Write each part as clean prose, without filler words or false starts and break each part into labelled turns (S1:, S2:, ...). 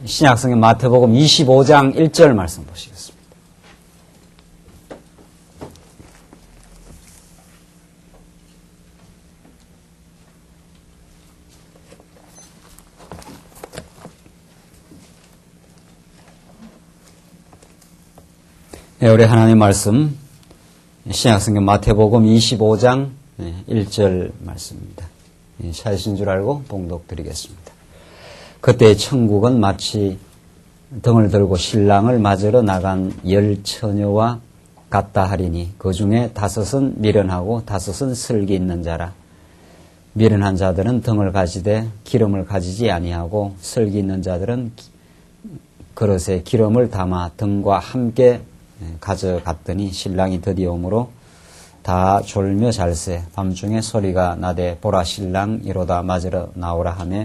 S1: 신약성경 마태복음 25장 1절 말씀 보시겠습니다. 네, 우리 하나님의 말씀 신약성경 마태복음 25장 1절 말씀입니다. 찾으신 줄 알고 봉독 드리겠습니다. 그때 천국은 마치 등을 들고 신랑을 맞으러 나간 10 처녀와 같다 하리니 그 중에 5은 미련하고 5은 슬기 있는 자라. 미련한 자들은 등을 가지되 기름을 가지지 아니하고 슬기 있는 자들은 그릇에 기름을 담아 등과 함께 가져갔더니 신랑이 드디어 오므로 다 졸며 잘세 밤중에 소리가 나되 보라 신랑 이로다 맞으러 나오라 하며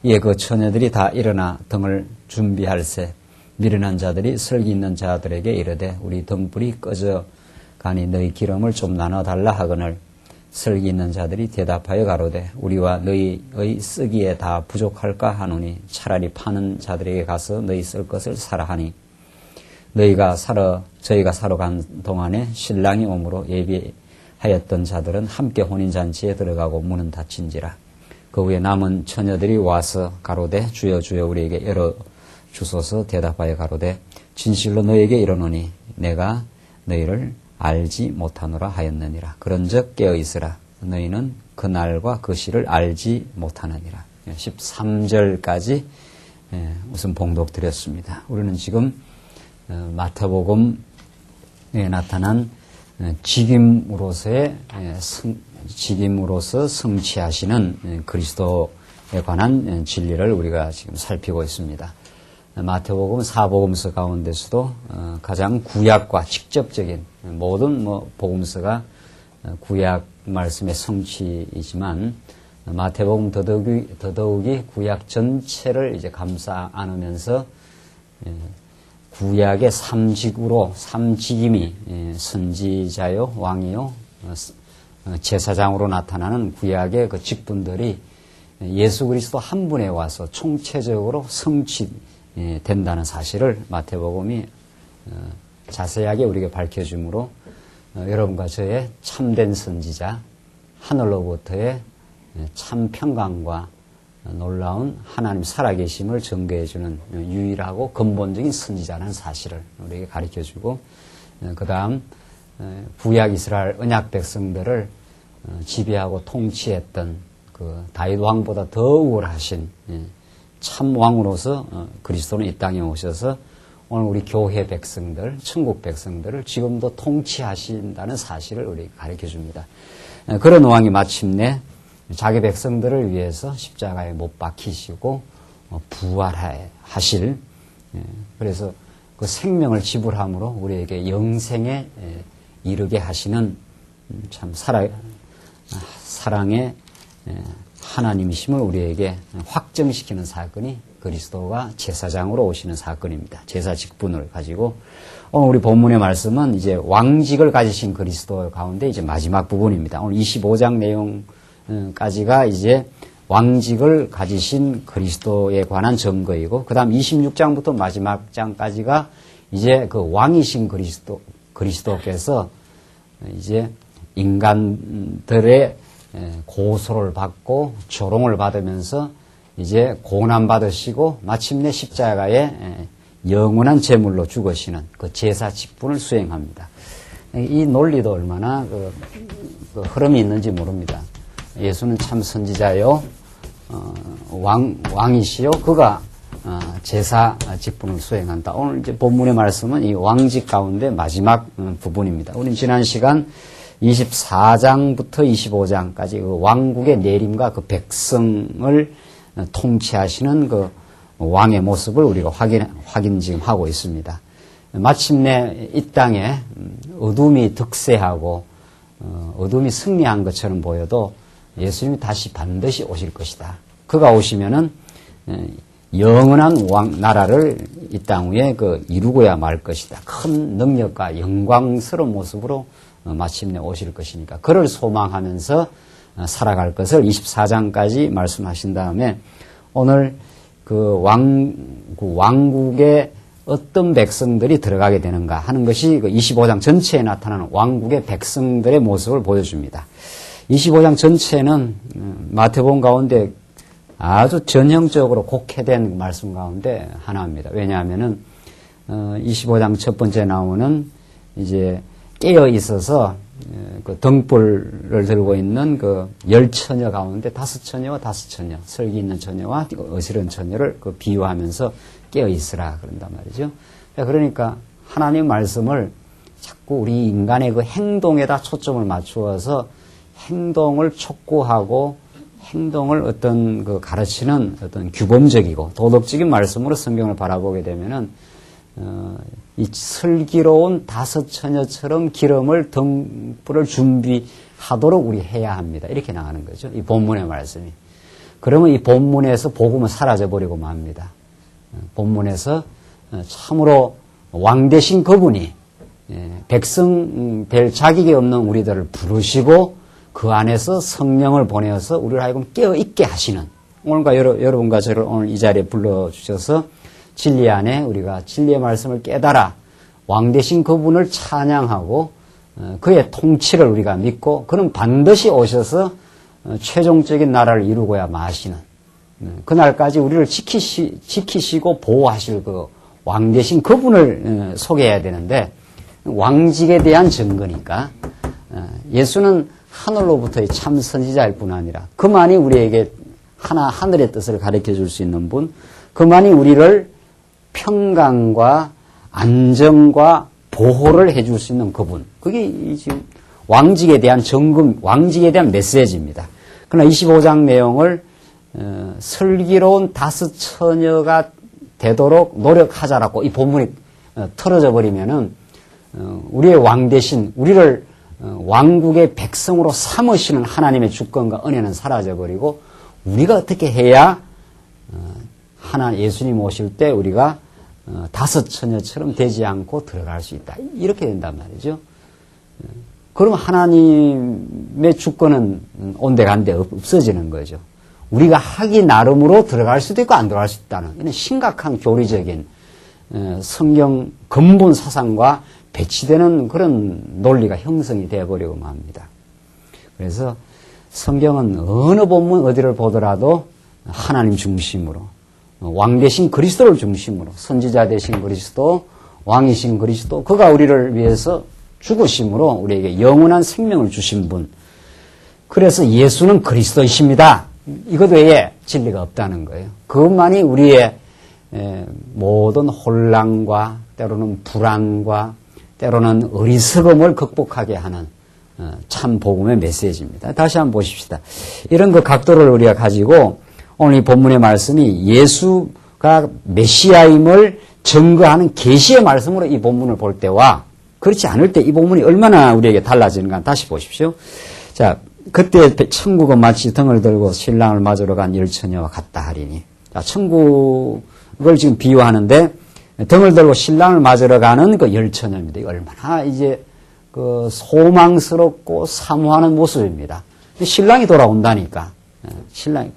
S1: 이에 그 처녀들이 다 일어나 등을 준비할세 미련한 자들이 슬기 있는 자들에게 이르되 우리 등불이 꺼져 가니 너희 기름을 좀 나눠달라 하거늘 슬기 있는 자들이 대답하여 가로되 우리와 너희의 쓰기에 다 부족할까 하노니 차라리 파는 자들에게 가서 너희 쓸 것을 사라 하니 저희가 사러 간 동안에 신랑이 오므로 예비하였던 자들은 함께 혼인잔치에 들어가고 문은 닫힌지라. 그 후에 남은 처녀들이 와서 가로되 주여 주여 우리에게 열어주소서 대답하여 가로되 진실로 너희에게 이르노니 내가 너희를 알지 못하노라 하였느니라. 그런즉 깨어있으라. 너희는 그날과 그 시를 알지 못하느니라. 13절까지 우선 봉독 드렸습니다. 우리는 지금 마태복음에 나타난 직임으로서 성취하시는 그리스도에 관한 진리를 우리가 지금 살피고 있습니다. 마태복음 사복음서 가운데서도 가장 구약과 직접적인 모든 복음서가 구약 말씀의 성취이지만 마태복음 더더욱이 구약 전체를 이제 감싸 안으면서 구약의 삼직임이 선지자요, 왕이요, 제사장으로 나타나는 구약의 그 직분들이 예수 그리스도 한 분에 와서 총체적으로 성취된다는 사실을 마태복음이 자세하게 우리에게 밝혀주므로 여러분과 저의 참된 선지자, 하늘로부터의 참 평강과 놀라운 하나님 살아계심을 증거해주는 유일하고 근본적인 선지자라는 사실을 우리에게 가르쳐주고 그 다음 구약 이스라엘 언약 백성들을 지배하고 통치했던 그 다윗 왕보다 더 우월하신 참 왕으로서 그리스도는 이 땅에 오셔서 오늘 우리 교회 백성들, 천국 백성들을 지금도 통치하신다는 사실을 우리에게 가르쳐줍니다. 그런 왕이 마침내 자기 백성들을 위해서 십자가에 못 박히시고 부활하실 그래서 그 생명을 지불함으로 우리에게 영생에 이르게 하시는 참 사랑의 하나님이심을 우리에게 확정시키는 사건이 그리스도가 제사장으로 오시는 사건입니다. 제사 직분을 가지고 오늘 우리 본문의 말씀은 이제 왕직을 가지신 그리스도 가운데 이제 마지막 부분입니다. 오늘 25장 내용까지가 이제 왕직을 가지신 그리스도에 관한 증거이고 그 다음 26장부터 마지막 장까지가 이제 그 왕이신 그리스도께서 이제 인간들의 고소를 받고 조롱을 받으면서 이제 고난받으시고 마침내 십자가에 영원한 제물로 죽으시는 그 제사 직분을 수행합니다. 이 논리도 얼마나 그 흐름이 있는지 모릅니다. 예수는 참 선지자요, 왕이시요, 그가 제사 직분을 수행한다. 오늘 이제 본문의 말씀은 이 왕직 가운데 마지막 부분입니다. 우리는 지난 시간 24장부터 25장까지 그 왕국의 내림과 그 백성을 통치하시는 그 왕의 모습을 우리가 확인 지금 하고 있습니다. 마침내 이 땅에 어둠이 득세하고 어둠이 승리한 것처럼 보여도 예수님이 다시 반드시 오실 것이다. 그가 오시면은 영원한 나라를 이 땅 위에 이루고야 말 것이다. 큰 능력과 영광스러운 모습으로 마침내 오실 것이니까 그를 소망하면서 살아갈 것을 24장까지 말씀하신 다음에 오늘 왕국에 어떤 백성들이 들어가게 되는가 하는 것이 그 25장 전체에 나타나는 왕국의 백성들의 모습을 보여줍니다. 25장 전체는 마태복음 가운데 아주 전형적으로 곡해된 말씀 가운데 하나입니다. 왜냐하면은 25장 첫 번째 나오는 이제 깨어 있어서 그 등불을 들고 있는 그 10처녀 가운데 5처녀와 5처녀, 설기 있는 처녀와 어지러운 처녀를 그 비유하면서 깨어 있으라 그런단 말이죠. 그러니까 하나님 말씀을 자꾸 우리 인간의 그 행동에다 초점을 맞추어서 행동을 촉구하고 행동을 어떤 그 가르치는 어떤 규범적이고 도덕적인 말씀으로 성경을 바라보게 되면은 이 슬기로운 5처녀처럼 기름을 등불을 준비하도록 우리 해야 합니다. 이렇게 나가는 거죠. 이 본문의 말씀이. 그러면 이 본문에서 복음은 사라져버리고 맙니다. 본문에서 참으로 왕 되신 그분이 백성 될 자격이 없는 우리들을 부르시고 그 안에서 성령을 보내어서 우리를 하여금 깨어있게 하시는, 오늘과 여러분과 저를 오늘 이 자리에 불러주셔서 진리 안에 우리가 진리의 말씀을 깨달아 왕 되신 그분을 찬양하고 그의 통치를 우리가 믿고 그는 반드시 오셔서 최종적인 나라를 이루고야 마시는 그날까지 우리를 지키시고 보호하실 그 왕 되신 그분을 소개해야 되는데, 왕직에 대한 증거니까 예수는 하늘로부터의 참 선지자일 뿐 아니라 그만이 우리에게 하늘의 뜻을 가르쳐 줄 수 있는 분, 그만이 우리를 평강과 안정과 보호를 해줄 수 있는 그분. 그게 지금 왕직에 대한 정금, 왕직에 대한 메시지입니다. 그러나 25장 내용을 슬기로운 5처녀가 되도록 노력하자라고 이 본문이 틀어져 버리면은 우리의 왕 대신 우리를 왕국의 백성으로 삼으시는 하나님의 주권과 은혜는 사라져 버리고 우리가 어떻게 해야 예수님 오실 때 우리가 5처녀처럼 되지 않고 들어갈 수 있다. 이렇게 된단 말이죠. 그럼 하나님의 주권은 온데간데 없어지는 거죠. 우리가 하기 나름으로 들어갈 수도 있고 안 들어갈 수도 있다는 이런 심각한 교리적인 성경 근본 사상과 배치되는 그런 논리가 형성이 되어버리고 맙니다. 그래서 성경은 어느 본문 어디를 보더라도 하나님 중심으로, 왕 되신 그리스도를 중심으로, 선지자 되신 그리스도, 왕이신 그리스도, 그가 우리를 위해서 죽으심으로 우리에게 영원한 생명을 주신 분. 그래서 예수는 그리스도이십니다. 이것 외에 진리가 없다는 거예요. 그것만이 우리의 모든 혼란과 때로는 불안과 때로는 어리석음을 극복하게 하는 참 복음의 메시지입니다. 다시 한번 보십시다. 이런 그 각도를 우리가 가지고 오늘 이 본문의 말씀이 예수가 메시아임을 증거하는 계시의 말씀으로 이 본문을 볼 때와 그렇지 않을 때 이 본문이 얼마나 우리에게 달라지는가 다시 보십시오. 자, 그때 천국은 마치 등을 들고 신랑을 맞으러 간 10처녀와 같다 하리니. 자, 천국을 지금 비유하는데 등을 들고 신랑을 맞으러 가는 그 10처녀입니다. 이거 얼마나 이제 그 소망스럽고 사모하는 모습입니다. 신랑이 돌아온다니까.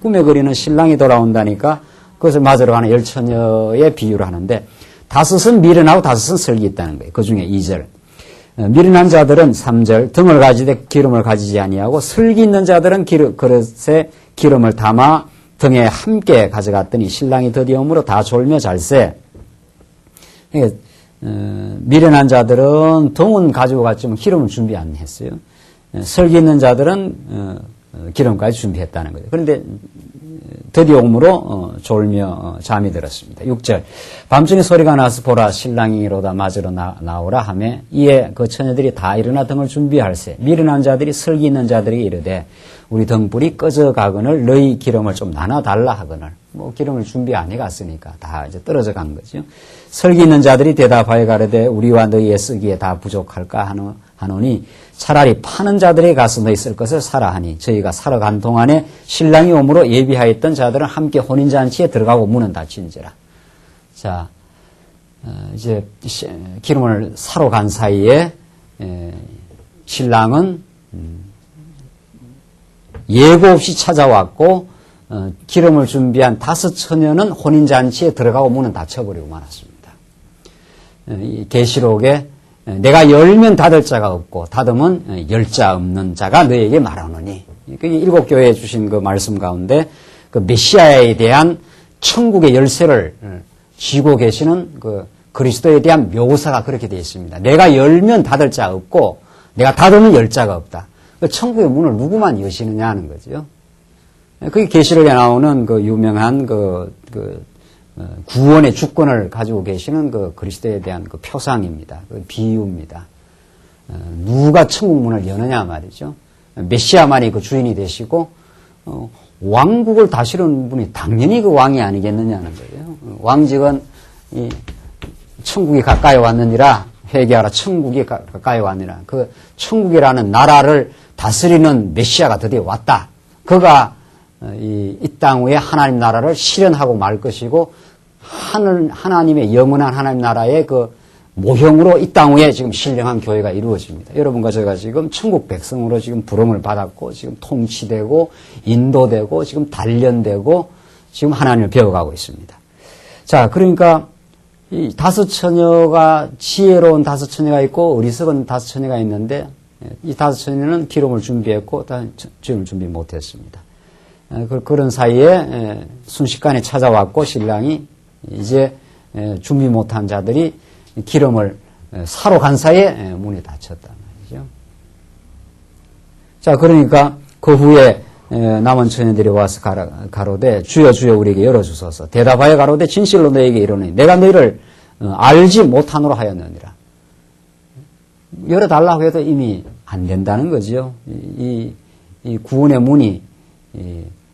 S1: 꿈에 그리는 신랑이 돌아온다니까 그것을 맞으러 가는 10처녀의 비유를 하는데 5은 미련하고 5은 설기 있다는 거예요. 그 중에 2절. 미련한 자들은 3절 등을 가지되 기름을 가지지 아니하고 설기 있는 자들은 그릇에 기름을 담아 등에 함께 가져갔더니 신랑이 드디어 오므로 다 졸며 잘세. 미련한 자들은 등은 가지고 갔지만 기름을 준비 안 했어요. 설기 있는 자들은 기름까지 준비했다는 거예요. 그런데 드디어 오므로 졸며 잠이 들었습니다. 6절. 밤중에 소리가 나서 보라 신랑이로다 맞으러 나오라 하며 이에 그 처녀들이 다 일어나 등을 준비할세. 미련한 자들이 설기 있는 자들에게 이르되 우리 등불이 꺼져 가거늘 너희 기름을 좀 나눠달라 하거늘. 뭐 기름을 준비 안 해갔으니까 다 이제 떨어져 간 거죠. 설기 있는 자들이 대답하여 가르되 우리와 너희의 쓰기에 다 부족할까 하노니 차라리 파는 자들에게 가서 너희 쓸 것을 사라 하니 저희가 사러 간 동안에 신랑이 오므로 예비하였던 자들은 함께 혼인잔치에 들어가고 문은 닫힌지라. 자, 이제 기름을 사러 간 사이에 신랑은 예고 없이 찾아왔고 기름을 준비한 5 처녀는 혼인잔치에 들어가고 문은 닫혀버리고 말았습니다. 이 계시록에 내가 열면 닫을 자가 없고 닫으면 열 자 없는 자가 너에게 말하노니. 그게 7 교회에 주신 그 말씀 가운데 그 메시아에 대한 천국의 열쇠를 쥐고 계시는 그 그리스도에 대한 묘사가 그렇게 되어 있습니다. 내가 열면 닫을 자 없고 내가 닫으면 열 자가 없다. 그 천국의 문을 누구만 여시느냐 하는 거죠. 그게 계시록에 나오는 그 유명한 구원의 주권을 가지고 계시는 그 그리스도에 대한 그 표상입니다. 그 비유입니다. 누가 천국 문을 여느냐 말이죠. 메시아만이 그 주인이 되시고 왕국을 다스리는 분이 당연히 그 왕이 아니겠느냐는 거예요. 왕직은 이 천국이 가까이 왔느니라 회개하라 천국이 가까이 왔느니라. 그 천국이라는 나라를 다스리는 메시아가 드디어 왔다. 그가 이 땅 위에 하나님 나라를 실현하고 말 것이고 하나님의 영원한 하나님 나라의 그 모형으로 이 땅 위에 지금 신령한 교회가 이루어집니다. 여러분과 제가 지금 천국 백성으로 지금 부름을 받았고 지금 통치되고 인도되고 지금 단련되고 지금 하나님을 배워가고 있습니다. 자, 그러니까 이 5 처녀가 지혜로운 5 처녀가 있고 어리석은 5 처녀가 있는데 이 5 처녀는 기름을 준비했고 기름을 준비 못했습니다. 그런 사이에 순식간에 찾아왔고 신랑이 이제 준비 못한 자들이 기름을 사러 간 사이에 문이 닫혔단 말이죠. 자, 그러니까 그 후에 남은 처녀들이 와서 가로되 주여 주여 우리에게 열어주소서. 대답하여 가로되 진실로 너에게 이르노니 내가 너희를 알지 못하노라 하였느니라. 열어달라고 해도 이미 안 된다는 거죠. 이 구원의 문이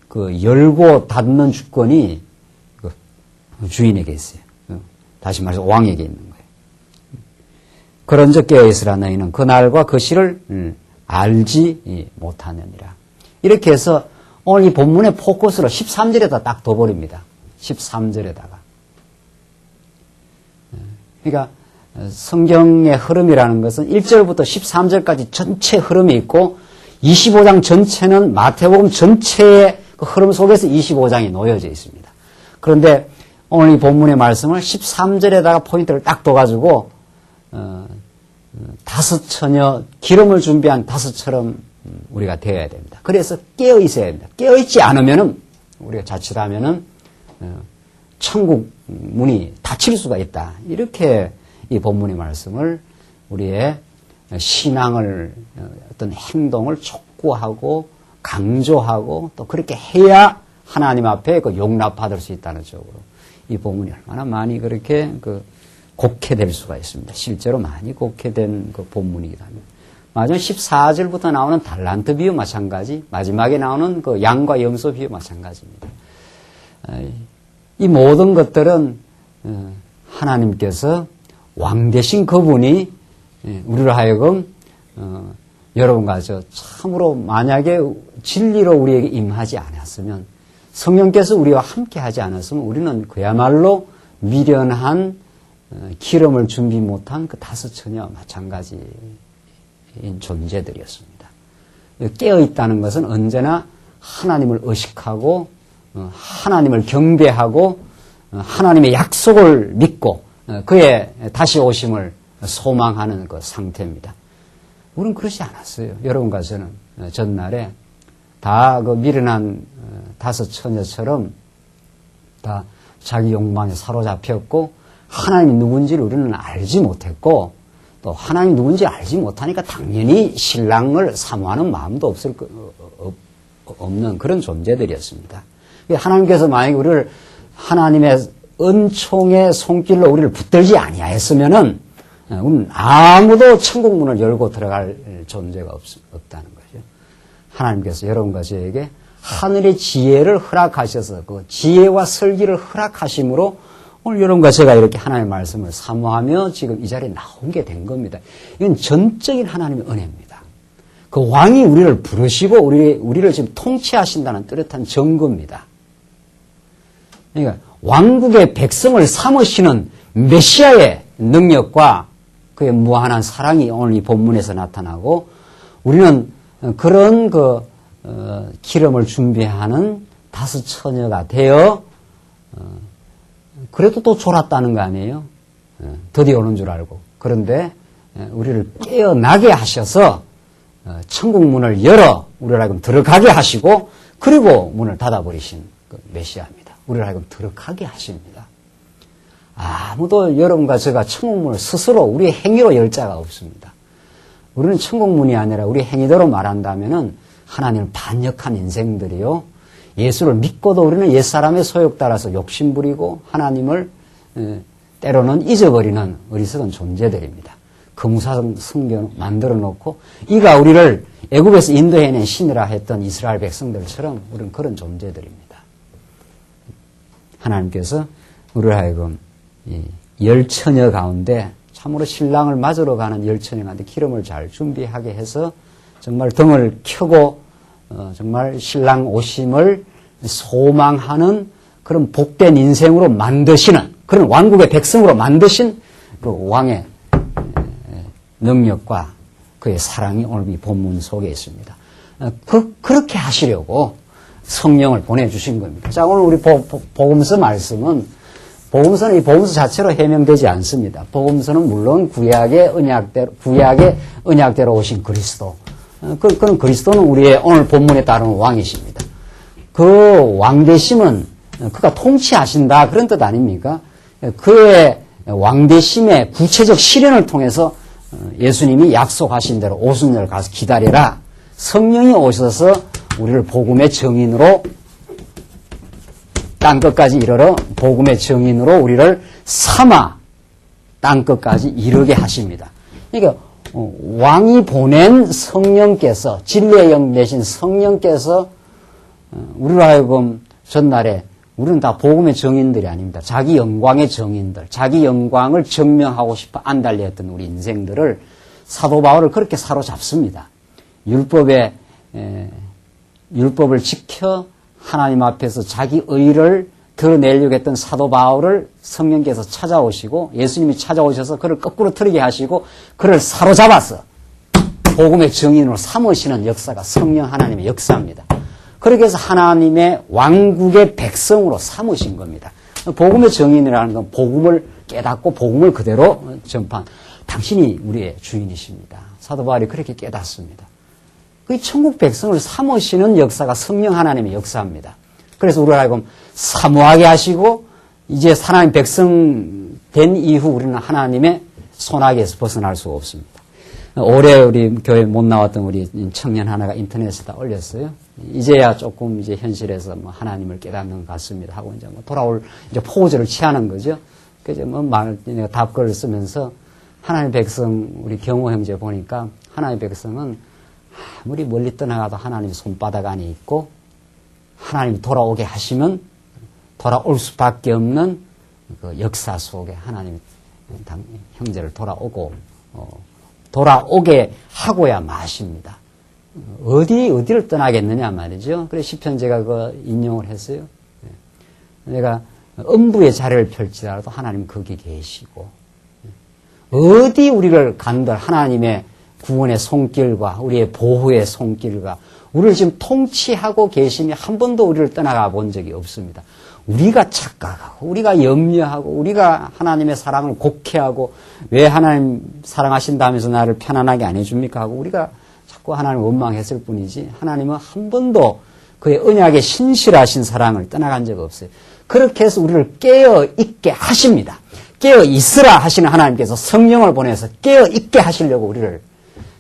S1: 그 열고 닫는 주권이 그 주인에게 있어요. 다시 말해서 왕에게 있는 거예요. 그런즉 깨어있으라 너희는 그날과 그 시를 알지 못하느니라. 이렇게 해서 오늘 이 본문의 포커스를 13절에다 딱 둬버립니다. 13절에다가. 그러니까 성경의 흐름이라는 것은 1절부터 13절까지 전체 흐름이 있고 25장 전체는 마태복음 전체의 그 흐름 속에서 25장이 놓여져 있습니다. 그런데 오늘 이 본문의 말씀을 13절에다가 포인트를 딱 둬가지고 5 처녀 기름을 준비한 5처럼 우리가 되어야 됩니다. 그래서 깨어 있어야 됩니다. 깨어 있지 않으면은 우리가 자칫하면은 천국 문이 닫힐 수가 있다. 이렇게 이 본문의 말씀을 우리의 신앙을 어떤 행동을 촉구하고 강조하고 또 그렇게 해야 하나님 앞에 그 용납받을 수 있다는 쪽으로 이 본문이 얼마나 많이 그렇게 곡해될 수가 있습니다. 실제로 많이 곡해된 그 본문이기도 합니다. 마지막 14절부터 나오는 달란트 비유 마찬가지, 마지막에 나오는 그 양과 염소 비유 마찬가지입니다. 이 모든 것들은 하나님께서 왕 되신 그분이 우리로 하여금 여러분과 저 참으로 만약에 진리로 우리에게 임하지 않았으면 성령께서 우리와 함께 하지 않았으면 우리는 그야말로 미련한 기름을 준비 못한 그 5 처녀와 마찬가지인 존재들이었습니다. 깨어있다는 것은 언제나 하나님을 의식하고 하나님을 경배하고 하나님의 약속을 믿고 그의 다시 오심을 소망하는 그 상태입니다. 우리는 그렇지 않았어요. 여러분과 저는 전날에 다 그 미련한 5 처녀처럼 다 자기 욕망에 사로잡혔고 하나님이 누군지를 우리는 알지 못했고 또 하나님이 누군지 알지 못하니까 당연히 신랑을 사모하는 마음도 없는 그런 존재들이었습니다. 하나님께서 만약에 우리를 하나님의 은총의 손길로 우리를 붙들지 아니하였으면은 아무도 천국 문을 열고 들어갈 존재가 없다는 거죠. 하나님께서 여러분과 저에게 하늘의 지혜를 허락하셔서 그 지혜와 설기를 허락하심으로 오늘 여러분과 제가 이렇게 하나님의 말씀을 사모하며 지금 이 자리에 나온 게 된 겁니다. 이건 전적인 하나님의 은혜입니다. 그 왕이 우리를 부르시고 우리를 지금 통치하신다는 뚜렷한 증거입니다. 그러니까 왕국의 백성을 삼으시는 메시아의 능력과 그의 무한한 사랑이 오늘 이 본문에서 나타나고 우리는 그런 기름을 준비하는 다섯 처녀가 되어 그래도 또 졸았다는 거 아니에요? 드디어 오는 줄 알고. 그런데 우리를 깨어나게 하셔서 천국 문을 열어 우리를 하여금 들어가게 하시고 그리고 문을 닫아버리신 그 메시아입니다. 우리를 하여금 들어가게 하십니다. 아무도 여러분과 제가 천국 문을 스스로 우리의 행위로 열 자가 없습니다. 우리는 천국 문이 아니라 우리 행위대로 말한다면은 하나님을 반역한 인생들이요. 예수를 믿고도 우리는 옛사람의 소욕 따라서 욕심부리고 하나님을 때로는 잊어버리는 어리석은 존재들입니다. 거무사성 성경 만들어 놓고 이가 우리를 애굽에서 인도해낸 신이라 했던 이스라엘 백성들처럼 우리는 그런 존재들입니다. 하나님께서 우리를 하여금 열 처녀 가운데 참으로 신랑을 맞으러 가는 열 처녀한테 기름을 잘 준비하게 해서 정말 등을 켜고 정말 신랑 오심을 소망하는 그런 복된 인생으로 만드시는 그런 왕국의 백성으로 만드신 그 왕의 능력과 그의 사랑이 오늘 이 본문 속에 있습니다. 그렇게 하시려고 성령을 보내주신 겁니다. 자, 오늘 우리 복음서 말씀은 복음서는 이 복음서 자체로 해명되지 않습니다. 복음서는 물론 구약의 언약대로 오신 그리스도. 그런 그리스도는 우리의 오늘 본문에 따르는 왕이십니다. 그 왕되심은 그가 통치하신다 그런 뜻 아닙니까? 그의 왕되심의 구체적 실현을 통해서 예수님이 약속하신 대로 오순절 가서 기다리라. 성령이 오셔서 우리를 복음의 정인으로 땅끝까지 이르러 복음의 정인으로 우리를 삼아 땅끝까지 이르게 하십니다. 그러니까 왕이 보낸 성령께서 진리의 영 되신 성령께서 우리로 하여금 전날에 우리는 다 복음의 정인들이 아닙니다. 자기 영광의 정인들, 자기 영광을 증명하고 싶어 안달리했던 우리 인생들을 사도 바울을 그렇게 사로잡습니다. 율법을 지켜 하나님 앞에서 자기 의를 드러내려고 했던 사도 바울을 성령께서 찾아오시고 예수님이 찾아오셔서 그를 거꾸로 틀리게 하시고 그를 사로잡아서 복음의 정인으로 삼으시는 역사가 성령 하나님의 역사입니다. 그렇게 해서 하나님의 왕국의 백성으로 삼으신 겁니다. 복음의 정인이라는 건 복음을 깨닫고 복음을 그대로 전파한 당신이 우리의 주인이십니다. 사도 바울이 그렇게 깨닫습니다. 그 천국 백성을 삼으시는 역사가 성령 하나님의 역사입니다. 그래서 우리를 하여금 사모하게 하시고 이제 하나님 백성 된 이후 우리는 하나님의 손아귀에서 벗어날 수가 없습니다. 올해 우리 교회 못 나왔던 우리 청년 하나가 인터넷에다 올렸어요. 이제야 조금 이제 현실에서 뭐 하나님을 깨닫는 것 같습니다 하고 이제 뭐 돌아올 이제 포즈를 취하는 거죠. 그래서 뭐 내가 답글을 쓰면서 하나님 백성 우리 경호 형제 보니까 하나님 백성은 아무리 멀리 떠나가도 하나님 손바닥 안에 있고 하나님이 돌아오게 하시면 돌아올 수밖에 없는 그 역사 속에 하나님 형제를 돌아오게 하고야 마십니다. 어디를 떠나겠느냐 말이죠. 그래서 시편 제가 그 인용을 했어요. 내가 음부의 자리를 펼치더라도 하나님 거기 계시고 어디 우리를 간들 하나님의 구원의 손길과 우리의 보호의 손길과 우리를 지금 통치하고 계심이 한 번도 우리를 떠나가 본 적이 없습니다. 우리가 착각하고 우리가 염려하고 우리가 하나님의 사랑을 곡해하고 왜 하나님 사랑하신다면서 나를 편안하게 안 해줍니까 하고 우리가 자꾸 하나님을 원망했을 뿐이지 하나님은 한 번도 그의 언약에 신실하신 사랑을 떠나간 적 없어요. 그렇게 해서 우리를 깨어있게 하십니다. 깨어있으라 하시는 하나님께서 성령을 보내서 깨어있게 하시려고 우리를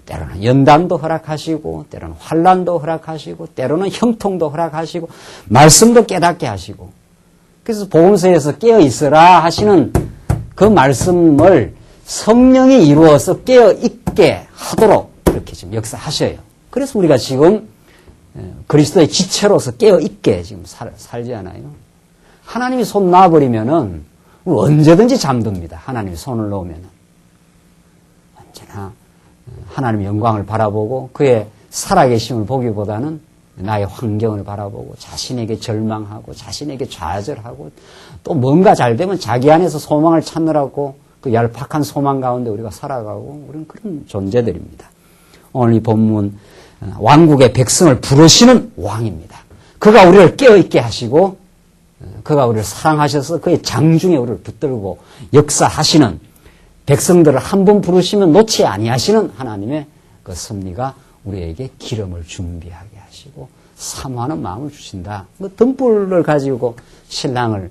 S1: 때로는 연단도 허락하시고 때로는 환난도 허락하시고 때로는 형통도 허락하시고 말씀도 깨닫게 하시고 그래서 복음서에서 깨어있으라 하시는 그 말씀을 성령이 이루어서 깨어있게 하도록 이렇게 지금 역사하셔요. 그래서 우리가 지금 그리스도의 지체로서 깨어있게 지금 살지 않아요. 하나님이 손 놔버리면은 언제든지 잠듭니다. 하나님이 손을 놓으면은 언제나 하나님의 영광을 바라보고 그의 살아계심을 보기보다는 나의 환경을 바라보고 자신에게 절망하고 자신에게 좌절하고 또 뭔가 잘 되면 자기 안에서 소망을 찾느라고 그 얄팍한 소망 가운데 우리가 살아가고 우리는 그런 존재들입니다. 오늘 이 본문 왕국의 백성을 부르시는 왕입니다. 그가 우리를 깨어있게 하시고 그가 우리를 사랑하셔서 그의 장중에 우리를 붙들고 역사하시는 백성들을 한 번 부르시면 놓지 아니하시는 하나님의 그 섭리가 우리에게 기름을 준비하게 하시고 사모하는 마음을 주신다. 그 등불을 가지고 신랑을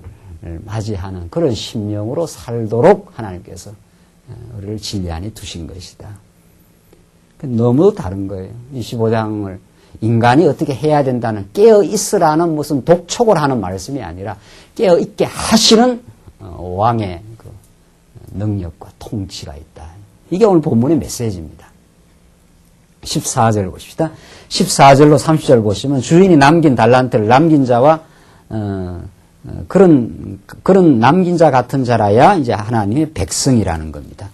S1: 맞이하는 그런 심령으로 살도록 하나님께서 우리를 진리안에 두신 것이다. 너무 다른 거예요. 25장을 인간이 어떻게 해야 된다는 깨어있으라는 무슨 독촉을 하는 말씀이 아니라 깨어있게 하시는 왕의 그 능력과 통치가 있다. 이게 오늘 본문의 메시지입니다. 14절 보십시다. 14절로 30절 보시면 주인이 남긴 달란트를 남긴 자와 그런 남긴 자 같은 자라야 이제 하나님의 백성이라는 겁니다.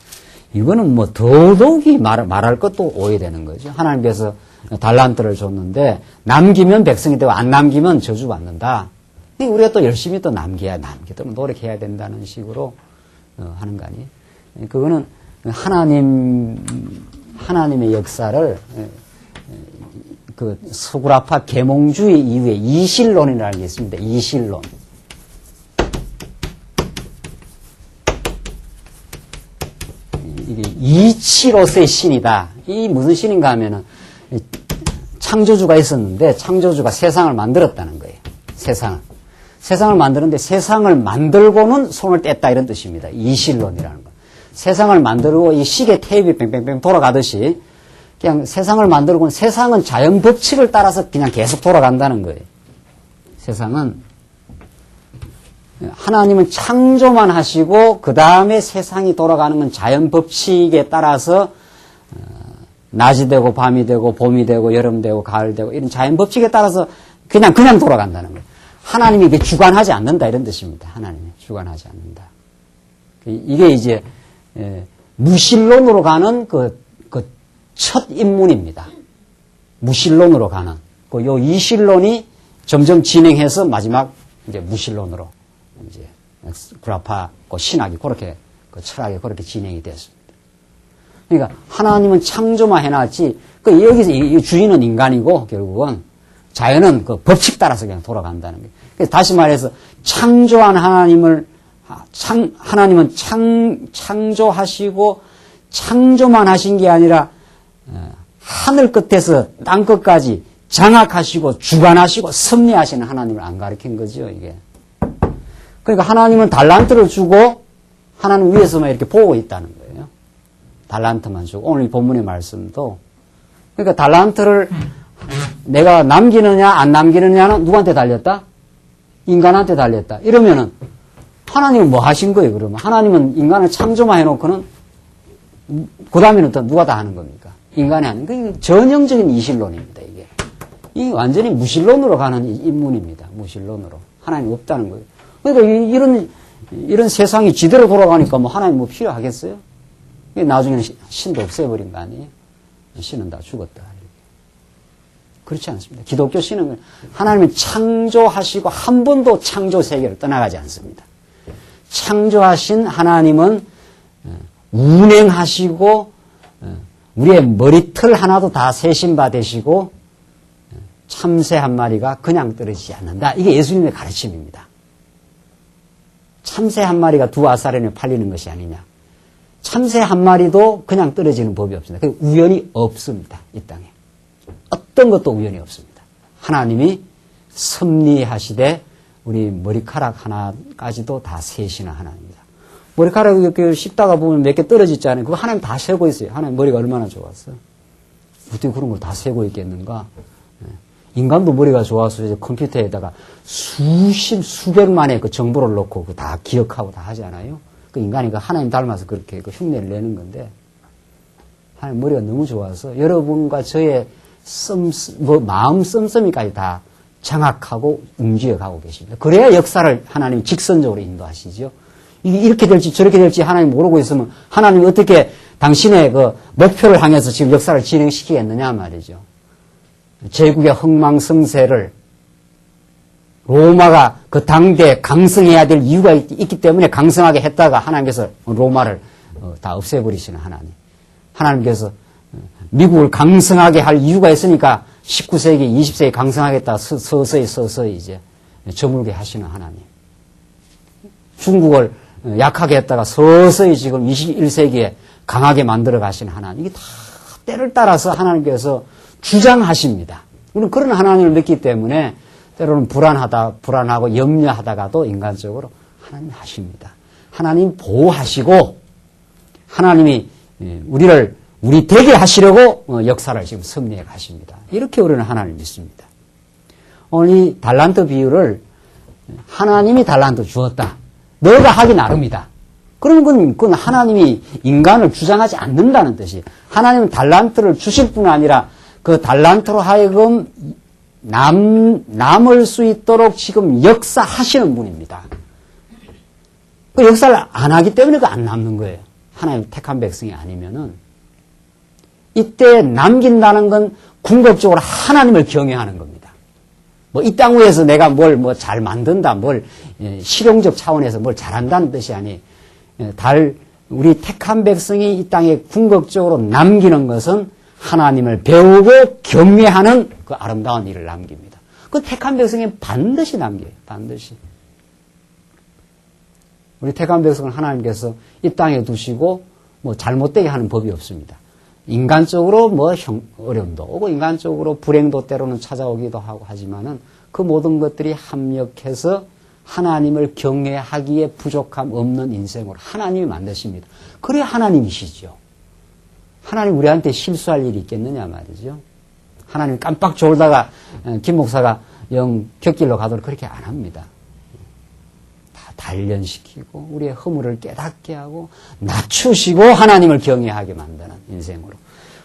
S1: 이거는 뭐 더더욱이 말할 것도 오해되는 거죠. 하나님께서 달란트를 줬는데 남기면 백성이 되고 안 남기면 저주받는다. 우리가 또 열심히 또 남기도록 노력해야 된다는 식으로 하는 거 아니에요. 그거는 하나님의 역사를 그 서구라파 계몽주의 이후에 이실론이라는 게 있습니다. 이실론. 이게 이치로서의 신이다. 이 무슨 신인가 하면은 창조주가 있었는데 창조주가 세상을 만들었다는 거예요. 세상을 만드는데 세상을 만들고는 손을 뗐다 이런 뜻입니다. 이실론이라는 거. 세상을 만들고 이 시계 테이프가 뺑뺑뺑 돌아가듯이 그냥 세상을 만들고는 세상은 자연 법칙을 따라서 그냥 계속 돌아간다는 거예요. 세상은 하나님은 창조만 하시고 그 다음에 세상이 돌아가는 건 자연 법칙에 따라서 낮이 되고 밤이 되고 봄이 되고 여름 되고 가을 되고 이런 자연 법칙에 따라서 그냥 돌아간다는 거예요. 하나님이 이게 주관하지 않는다 이런 뜻입니다. 하나님이 주관하지 않는다. 이게 이제 무신론으로 가는 그 첫 입문입니다. 무신론으로 가는 요 이실론이 점점 진행해서 마지막 이제 무신론으로 이제 구라파 신학이 그렇게 철학이 그렇게 진행이 됐습니다. 그러니까 하나님은 창조만 해놨지 여기서 이 주인은 인간이고 결국은 자연은 그 법칙 따라서 그냥 돌아간다는 거예요. 그래서 다시 말해서 창조한 하나님은 창조하시고 창조만 하신 게 아니라 하늘 끝에서 땅 끝까지 장악하시고 주관하시고 섭리하시는 하나님을 안 가르친 거죠, 이게. 그러니까 하나님은 달란트를 주고 하나님 위에서만 이렇게 보고 있다는 거예요. 달란트만 주고. 오늘 이 본문의 말씀도. 그러니까 달란트를 내가 남기느냐 안 남기느냐는 누구한테 달렸다? 인간한테 달렸다. 이러면은 하나님은 뭐 하신 거예요, 그러면? 하나님은 인간을 창조만 해놓고는 그 다음에는 또 누가 다 하는 겁니까? 인간이 하는 거. 전형적인 이실론입니다, 이게. 이 완전히 무신론으로 가는 인문입니다. 무신론으로. 하나님 없다는 거예요. 그러니까 이런 세상이 지대로 돌아가니까 뭐 하나님 뭐 필요하겠어요? 나중에는 신도 없애버린 거 아니에요? 신은 다 죽었다. 그렇지 않습니다. 기독교 신은 하나님이 창조하시고 한 번도 창조 세계를 떠나가지 않습니다. 창조하신 하나님은 운행하시고 우리의 머리털 하나도 다 세신 바 되시고 참새 한 마리가 그냥 떨어지지 않는다. 이게 예수님의 가르침입니다. 참새 한 마리가 두 아사렌에 팔리는 것이 아니냐. 참새 한 마리도 그냥 떨어지는 법이 없습니다. 우연이 없습니다. 이 땅에. 어떤 것도 우연이 없습니다. 하나님이 섭리하시되 우리 머리카락 하나까지도 다 세시는 하나님입니다. 머리카락 이렇게 씹다가 보면 몇 개 떨어지잖아요. 그거 하나님 다 세고 있어요. 하나님 머리가 얼마나 좋았어. 어떻게 그런 걸 다 세고 있겠는가. 인간도 머리가 좋아서 이제 컴퓨터에다가 수백만의 그 정보를 넣고 다 기억하고 다 하잖아요. 그 인간이 그 하나님 닮아서 그렇게 그 흉내를 내는 건데 하나님 머리가 너무 좋아서 여러분과 저의 마음 씀씀이까지 다 장악하고 움직여가고 계십니다. 그래야 역사를 하나님이 직선적으로 인도하시죠. 이게 이렇게 될지 저렇게 될지 하나님 모르고 있으면 하나님이 어떻게 당신의 그 목표를 향해서 지금 역사를 진행시키겠느냐 말이죠. 제국의 흥망성쇠를 로마가 그 당대에 강성해야 될 이유가 있기 때문에 강성하게 했다가 하나님께서 로마를 다 없애버리시는 하나님. 하나님께서 미국을 강성하게 할 이유가 있으니까 19세기, 20세기 강성하겠다 서서히 이제 저물게 하시는 하나님. 중국을 약하게 했다가 서서히 지금 21세기에 강하게 만들어 가신 하나님. 이게 다 때를 따라서 하나님께서 주장하십니다. 우리는 그런 하나님을 믿기 때문에 때로는 불안하고 염려하다가도 인간적으로 하나님 하십니다. 하나님 보호하시고 하나님이 우리 되게 하시려고 역사를 지금 섭리해 가십니다. 이렇게 우리는 하나님을 믿습니다. 오늘 이 달란트 비유를 하나님이 달란트 주었다. 너가 하기 나름이다. 그러면 그건 하나님이 인간을 주장하지 않는다는 뜻이. 하나님은 달란트를 주실 뿐 아니라 그 달란트로 하여금 남을 수 있도록 지금 역사하시는 분입니다. 그 역사를 안 하기 때문에 그 안 남는 거예요. 하나님 택한 백성이 아니면은. 이때 남긴다는 건 궁극적으로 하나님을 경외하는 겁니다. 뭐 이 땅 위에서 내가 뭘 잘 만든다, 실용적 차원에서 뭘 잘한다는 뜻이 아니. 우리 택한 백성이 이 땅에 궁극적으로 남기는 것은 하나님을 배우고 경외하는 그 아름다운 일을 남깁니다. 그 택한 백성이 반드시 남겨요. 반드시. 우리 택한 백성은 하나님께서 이 땅에 두시고 잘못되게 하는 법이 없습니다. 인간적으로 어려움도 오고 인간적으로 불행도 때로는 찾아오기도 하고 하지만은 그 모든 것들이 합력해서 하나님을 경외하기에 부족함 없는 인생으로 하나님이 만드십니다. 그래 하나님이시죠. 하나님 우리한테 실수할 일이 있겠느냐 말이죠. 하나님 깜빡 졸다가 김 목사가 영 곁길로 가도록 그렇게 안 합니다. 다 단련시키고 우리의 허물을 깨닫게 하고 낮추시고 하나님을 경외하게 만드는 인생으로.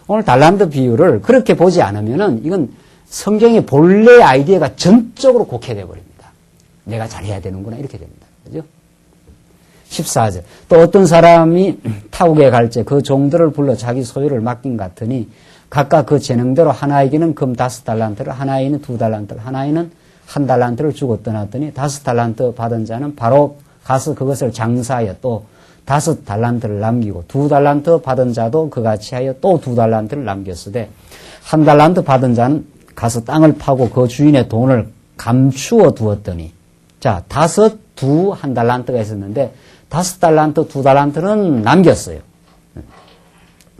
S1: 오늘 달란트 비유를 그렇게 보지 않으면은 이건 성경의 본래 아이디어가 전적으로 곡해되어 버립니다. 내가 잘해야 되는구나 이렇게 됩니다. 그죠? 14절. 또 어떤 사람이 타국에 갈지 그 종들을 불러 자기 소유를 맡긴 같으니 각각 그 재능대로 하나에게는 금 5달란트를 하나에게는 2달란트를 하나에게는 1달란트를 주고 떠났더니 5달란트 받은 자는 바로 가서 그것을 장사하여 또 5달란트를 남기고 2달란트 받은 자도 그같이 하여 또 2달란트를 남겼으되 1달란트 받은 자는 가서 땅을 파고 그 주인의 돈을 감추어 두었더니 자 5, 2, 1달란트가 있었는데 5달란트, 2달란트는 남겼어요.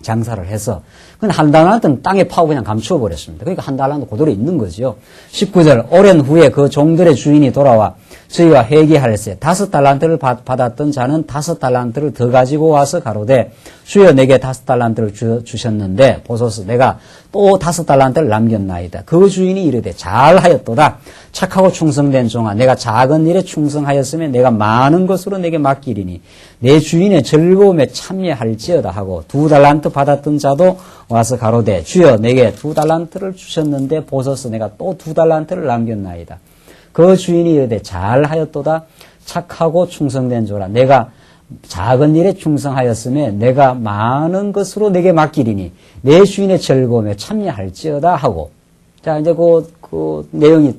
S1: 장사를 해서. 근데 1달란트는 땅에 파고 그냥 감추어 버렸습니다. 그러니까 1달란트 그대로 있는 거죠. 19절. 오랜 후에 그 종들의 주인이 돌아와 저희와 회개할세 5달란트를 받았던 자는 5달란트를 더 가지고 와서 가로되 주여 내게 5달란트를 주셨는데 보소서 내가 또 5달란트를 남겼나이다. 그 주인이 이르되 잘하였도다. 착하고 충성된 종아 내가 작은 일에 충성하였으면 내가 많은 것으로 내게 맡기리니 내 주인의 즐거움에 참여할지어다 하고 2달란트 받았던 자도 와서 가로되 주여 내게 2달란트를 주셨는데 보소서 내가 또 2달란트를 남겼나이다. 그 주인이 이르되 잘하였도다. 착하고 충성된 종아 내가 작은 일에 충성하였으면 내가 많은 것으로 내게 맡기리니 내 주인의 즐거움에 참여할지어다 하고 자 이제 그 내용이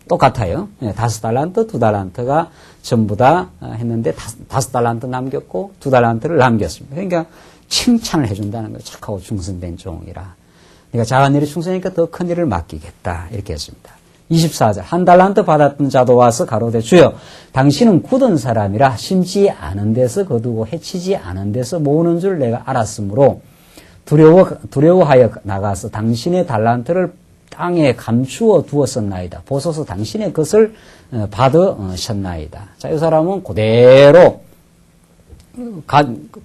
S1: 똑같아요. 5달란트, 2달란트가 전부 다 했는데 5달란트 남겼고 2달란트를 남겼습니다. 그러니까 칭찬을 해준다는 거예요. 착하고 충성된 종이라. 내가 작은 일에 충성하니까 더 큰 일을 맡기겠다. 이렇게 했습니다. 24절. 1달란트 받았던 자도 와서 가로되 주여 당신은 굳은 사람이라 심지 않은 데서 거두고 해치지 않은 데서 모으는 줄 내가 알았으므로 두려워하여 나가서 당신의 달란트를 땅에 감추어 두었었나이다. 보소서 당신의 것을 받으셨나이다. 자, 이 사람은 그대로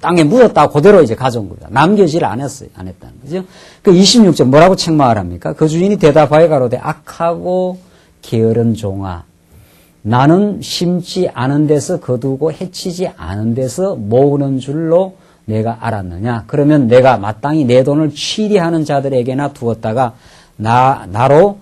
S1: 땅에 묻었다 그대로 이제 가져온 겁니다. 남겨지를 안 했다는 거죠. 그 26절 뭐라고 책망을 합니까? 그 주인이 대답하여 가로되 악하고 게으른 종아 나는 심지 않은 데서 거두고 해치지 않은 데서 모으는 줄로 내가 알았느냐. 그러면 내가 마땅히 내 돈을 취리하는 자들에게나 두었다가 나로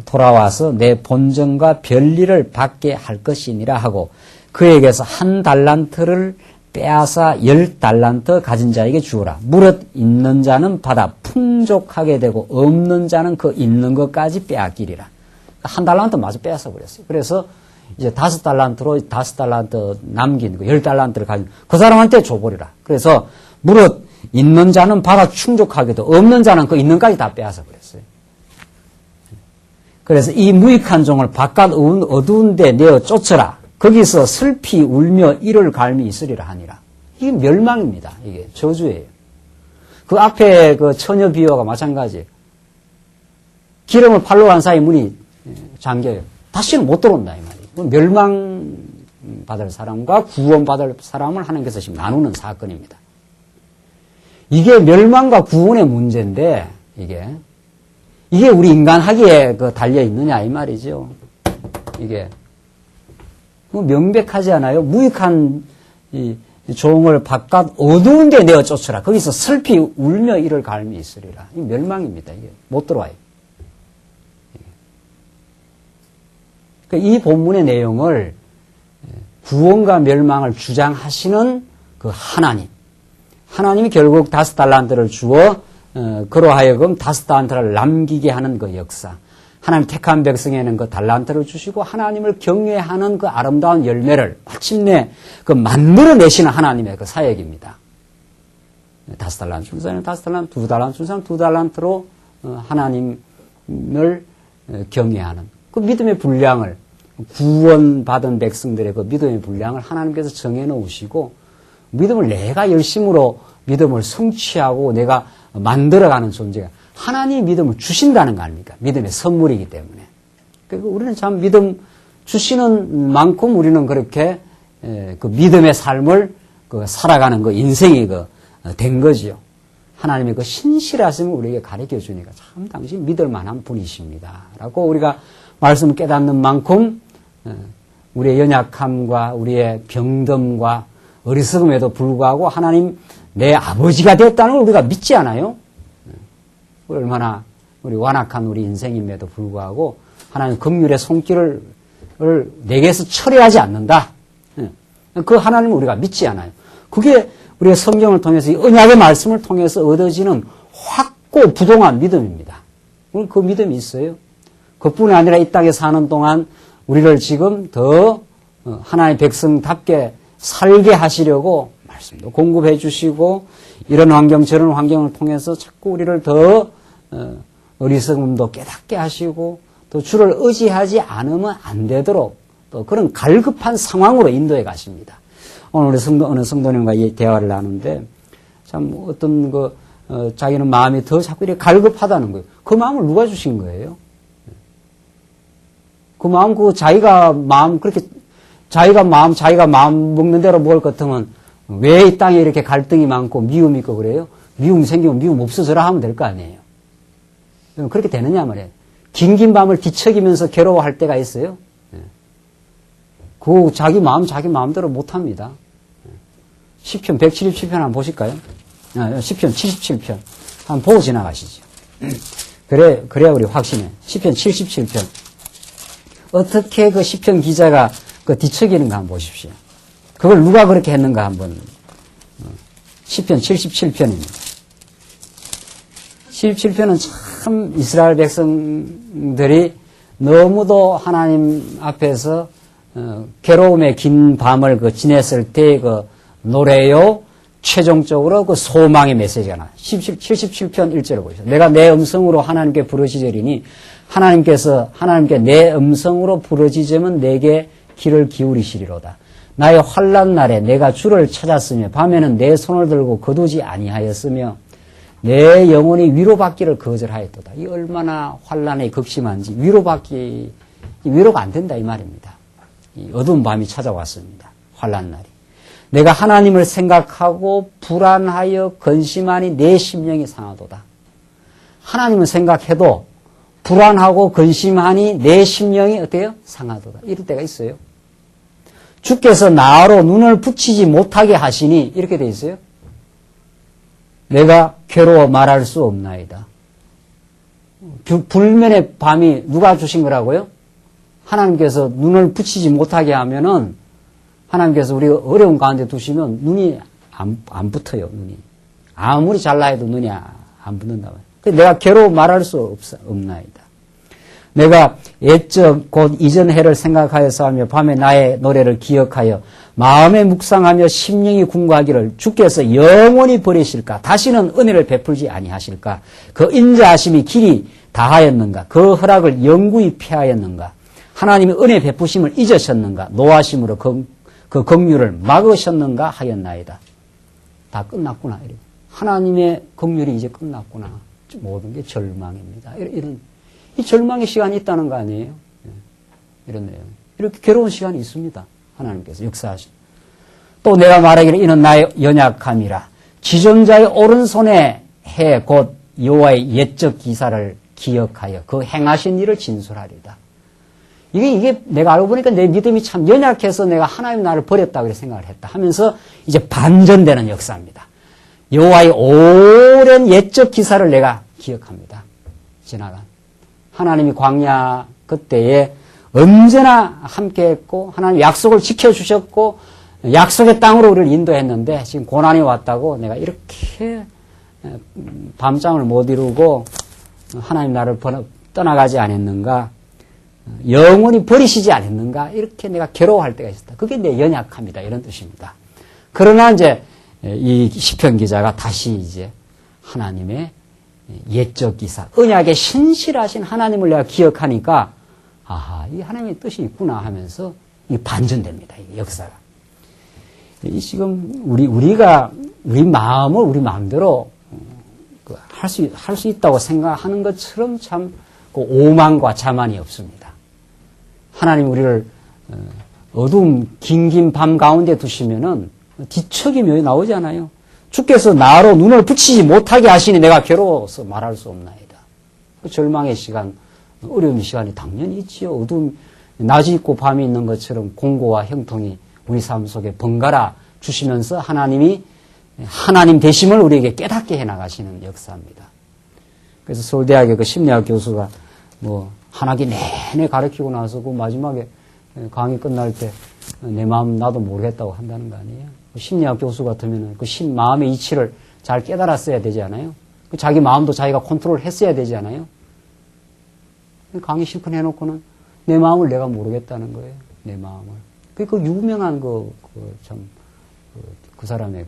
S1: 돌아와서 내 본전과 별일을 받게 할 것이니라 하고 그에게서 1달란트를 빼앗아 10달란트 가진 자에게 주어라. 무릇 있는 자는 받아 풍족하게 되고 없는 자는 그 있는 것까지 빼앗기리라. 1달란트 마저 빼앗아 버렸어요. 그래서 이제 5달란트 남긴 그 10달란트를 가진 그 사람한테 줘버리라. 그래서 무릇 있는 자는 받아 충족하게도 없는 자는 그 있는 것까지 다 빼앗아 버렸어요. 그래서 이 무익한 종을 바깥 어두운 데 내어 쫓으라. 거기서 슬피 울며 이를 갈미 있으리라 하니라. 이게 멸망입니다. 이게 저주예요. 그 앞에 그 처녀 비유와 마찬가지예요. 기름을 팔러 간 사이 문이 잠겨요. 다시는 못 들어온다 이 말이에요. 멸망받을 사람과 구원받을 사람을 하나님께서 지금 나누는 사건입니다. 이게 멸망과 구원의 문제인데 이게 우리 인간하기에 달려 있느냐 이 말이죠. 이게 명백하지 않아요? 무익한 이 종을 바깥 어두운 데 내어 쫓으라. 거기서 슬피 울며 이를 갈미 있으리라. 이 멸망입니다. 이게 못 들어와요. 이 본문의 내용을 구원과 멸망을 주장하시는 그 하나님이 결국 5달란트를 주어 그로 하여금 5달란트를 남기게 하는 그 역사. 하나님 택한 백성에는 그 달란트를 주시고 하나님을 경외하는 그 아름다운 열매를 마침내 그 만들어내시는 하나님의 그 사역입니다. 5달란트 준 사람은 5달란트, 2달란트 준 사람은 2달란트로 하나님을 경외하는 그 믿음의 분량을 구원받은 백성들의 그 믿음의 분량을 하나님께서 정해 놓으시고 믿음을 내가 열심으로 믿음을 성취하고 내가 만들어가는 존재가 하나님이 믿음을 주신다는 거 아닙니까? 믿음의 선물이기 때문에. 그리고 우리는 참 믿음 주시는 만큼 우리는 그렇게 그 믿음의 삶을 살아가는 그 인생이 된 거지요. 하나님의 그 신실하심을 우리에게 가르쳐 주니까 참 당신 믿을 만한 분이십니다. 라고 우리가 말씀을 깨닫는 만큼 우리의 연약함과 우리의 병듦과 어리석음에도 불구하고 하나님 내 아버지가 됐다는 걸 우리가 믿지 않아요? 얼마나 우리 완악한 우리 인생임에도 불구하고 하나님 긍휼의 손길을 내게서 철회하지 않는다. 그 하나님을 우리가 믿지 않아요. 그게 우리의 성경을 통해서 이 언약의 말씀을 통해서 얻어지는 확고 부동한 믿음입니다. 오늘 그 믿음이 있어요. 그뿐이 아니라 이 땅에 사는 동안 우리를 지금 더 하나님의 백성답게 살게 하시려고 말씀도 공급해 주시고 이런 환경 저런 환경을 통해서 자꾸 우리를 더 어리석음도 깨닫게 하시고 또 주를 의지하지 않으면 안 되도록 또 그런 갈급한 상황으로 인도해 가십니다. 오늘 우리 어느 성도님과 이 대화를 나누는데 참 어떤 자기는 마음이 더 자꾸 이렇게 갈급하다는 거예요. 그 마음을 누가 주신 거예요? 그 마음 자기가 마음 자기가 마음 먹는 대로 먹을 것 같으면 왜 이 땅에 이렇게 갈등이 많고 미움이 있고 그래요? 미움 생기면 미움 없어져라 하면 될 거 아니에요. 그렇게 되느냐 말이에요. 긴긴 밤을 뒤척이면서 괴로워할 때가 있어요. 그 자기 마음대로 못합니다. 시편 177편 한번 보실까요? 시편 77편 한번 보고 지나가시죠. 그래야 우리 확신해. 시편 77편 어떻게 그 시편 기자가 뒤척이는가 한번 보십시오. 그걸 누가 그렇게 했는가 한번. 시편 77편입니다. 77편은 참 이스라엘 백성들이 너무도 하나님 앞에서 괴로움의 긴 밤을 지냈을 때 노래요 최종적으로 소망의 메시지가 나와요. 77편 1절을 보시죠. 내가 내 음성으로 하나님께 부르짖으리니 하나님께 내 음성으로 부르짖으면 내게 귀를 기울이시리로다. 나의 환난 날에 내가 주를 찾았으며 밤에는 내 손을 들고 거두지 아니하였으며 내 영혼이 위로받기를 거절하였도다. 이 얼마나 환난이 극심한지 위로가 안 된다 이 말입니다. 이 어두운 밤이 찾아왔습니다. 환난 날이. 내가 하나님을 생각하고 불안하여 근심하니 내 심령이 상하도다. 하나님을 생각해도 불안하고 근심하니 내 심령이 어때요? 상하도다. 이럴 때가 있어요. 주께서 나로 눈을 붙이지 못하게 하시니 이렇게 돼 있어요. 내가 괴로워 말할 수 없나이다. 불면의 밤이 누가 주신 거라고요? 하나님께서 눈을 붙이지 못하게 하면은 하나님께서 우리가 어려운 가운데 두시면 눈이 안 붙어요. 눈이 아무리 잘라 해도 눈이 안 붙는다. 내가 괴로워 말할 수 없나이다. 내가 옛적 곧 이전 해를 생각하여서 하며 밤에 나의 노래를 기억하여 마음에 묵상하며 심령이 궁구하기를 주께서 영원히 버리실까? 다시는 은혜를 베풀지 아니하실까? 그 인자하심이 길이 다하였는가? 그 허락을 영구히 피하였는가? 하나님의 은혜 베푸심을 잊으셨는가? 노하심으로 그 긍휼을 막으셨는가 하였나이다. 다 끝났구나. 하나님의 긍휼이 이제 끝났구나. 모든 게 절망입니다. 이런 이 절망의 시간이 있다는 거 아니에요? 이런 내용. 이렇게 괴로운 시간이 있습니다. 하나님께서 역사하신. 또 내가 말하기를 이는 나의 연약함이라. 지존자의 오른손에 해 곧 여호와의 옛적 기사를 기억하여 그 행하신 일을 진술하리다. 이게 내가 알고 보니까 내 믿음이 참 연약해서 내가 하나님 나를 버렸다고 생각을 했다 하면서 이제 반전되는 역사입니다. 여호와의 오랜 옛적 기사를 내가 기억합니다. 지나간. 하나님이 광야 그때에 언제나 함께했고 하나님 약속을 지켜주셨고 약속의 땅으로 우리를 인도했는데 지금 고난이 왔다고 내가 이렇게 밤잠을 못 이루고 하나님 나를 떠나가지 않았는가, 영원히 버리시지 않았는가, 이렇게 내가 괴로워할 때가 있었다. 그게 내 연약함이다, 이런 뜻입니다. 그러나 이제 이 시편 기자가 다시 이제 하나님의 옛적 기사, 언약에 신실하신 하나님을 내가 기억하니까 아하, 이 하나님의 뜻이 있구나 하면서 이 반전됩니다, 이 역사가. 이 지금 우리가 우리 마음을 우리 마음대로 할 수 있다고 생각하는 것처럼 참 그 오만과 자만이 없습니다. 하나님 우리를 어두움 긴긴 밤 가운데 두시면은 뒤척이 묘히 나오잖아요. 주께서 나로 눈을 붙이지 못하게 하시니 내가 괴로워서 말할 수 없나이다. 그 절망의 시간, 어려운 시간이 당연히 있지요. 어두움, 낮이 있고 밤이 있는 것처럼 공고와 형통이 우리 삶 속에 번갈아 주시면서 하나님이 하나님 되심을 우리에게 깨닫게 해나가시는 역사입니다. 그래서 서울대학의 그 심리학 교수가 한 학기 내내 가르치고 나서 그 마지막에 강의 끝날 때 내 마음 나도 모르겠다고 한다는 거 아니에요? 심리학 교수 같으면 그 마음의 이치를 잘 깨달았어야 되지 않아요? 자기 마음도 자기가 컨트롤 했어야 되지 않아요? 강의 실컷 해놓고는 내 마음을 내가 모르겠다는 거예요. 내 마음을. 그 유명한 그 사람의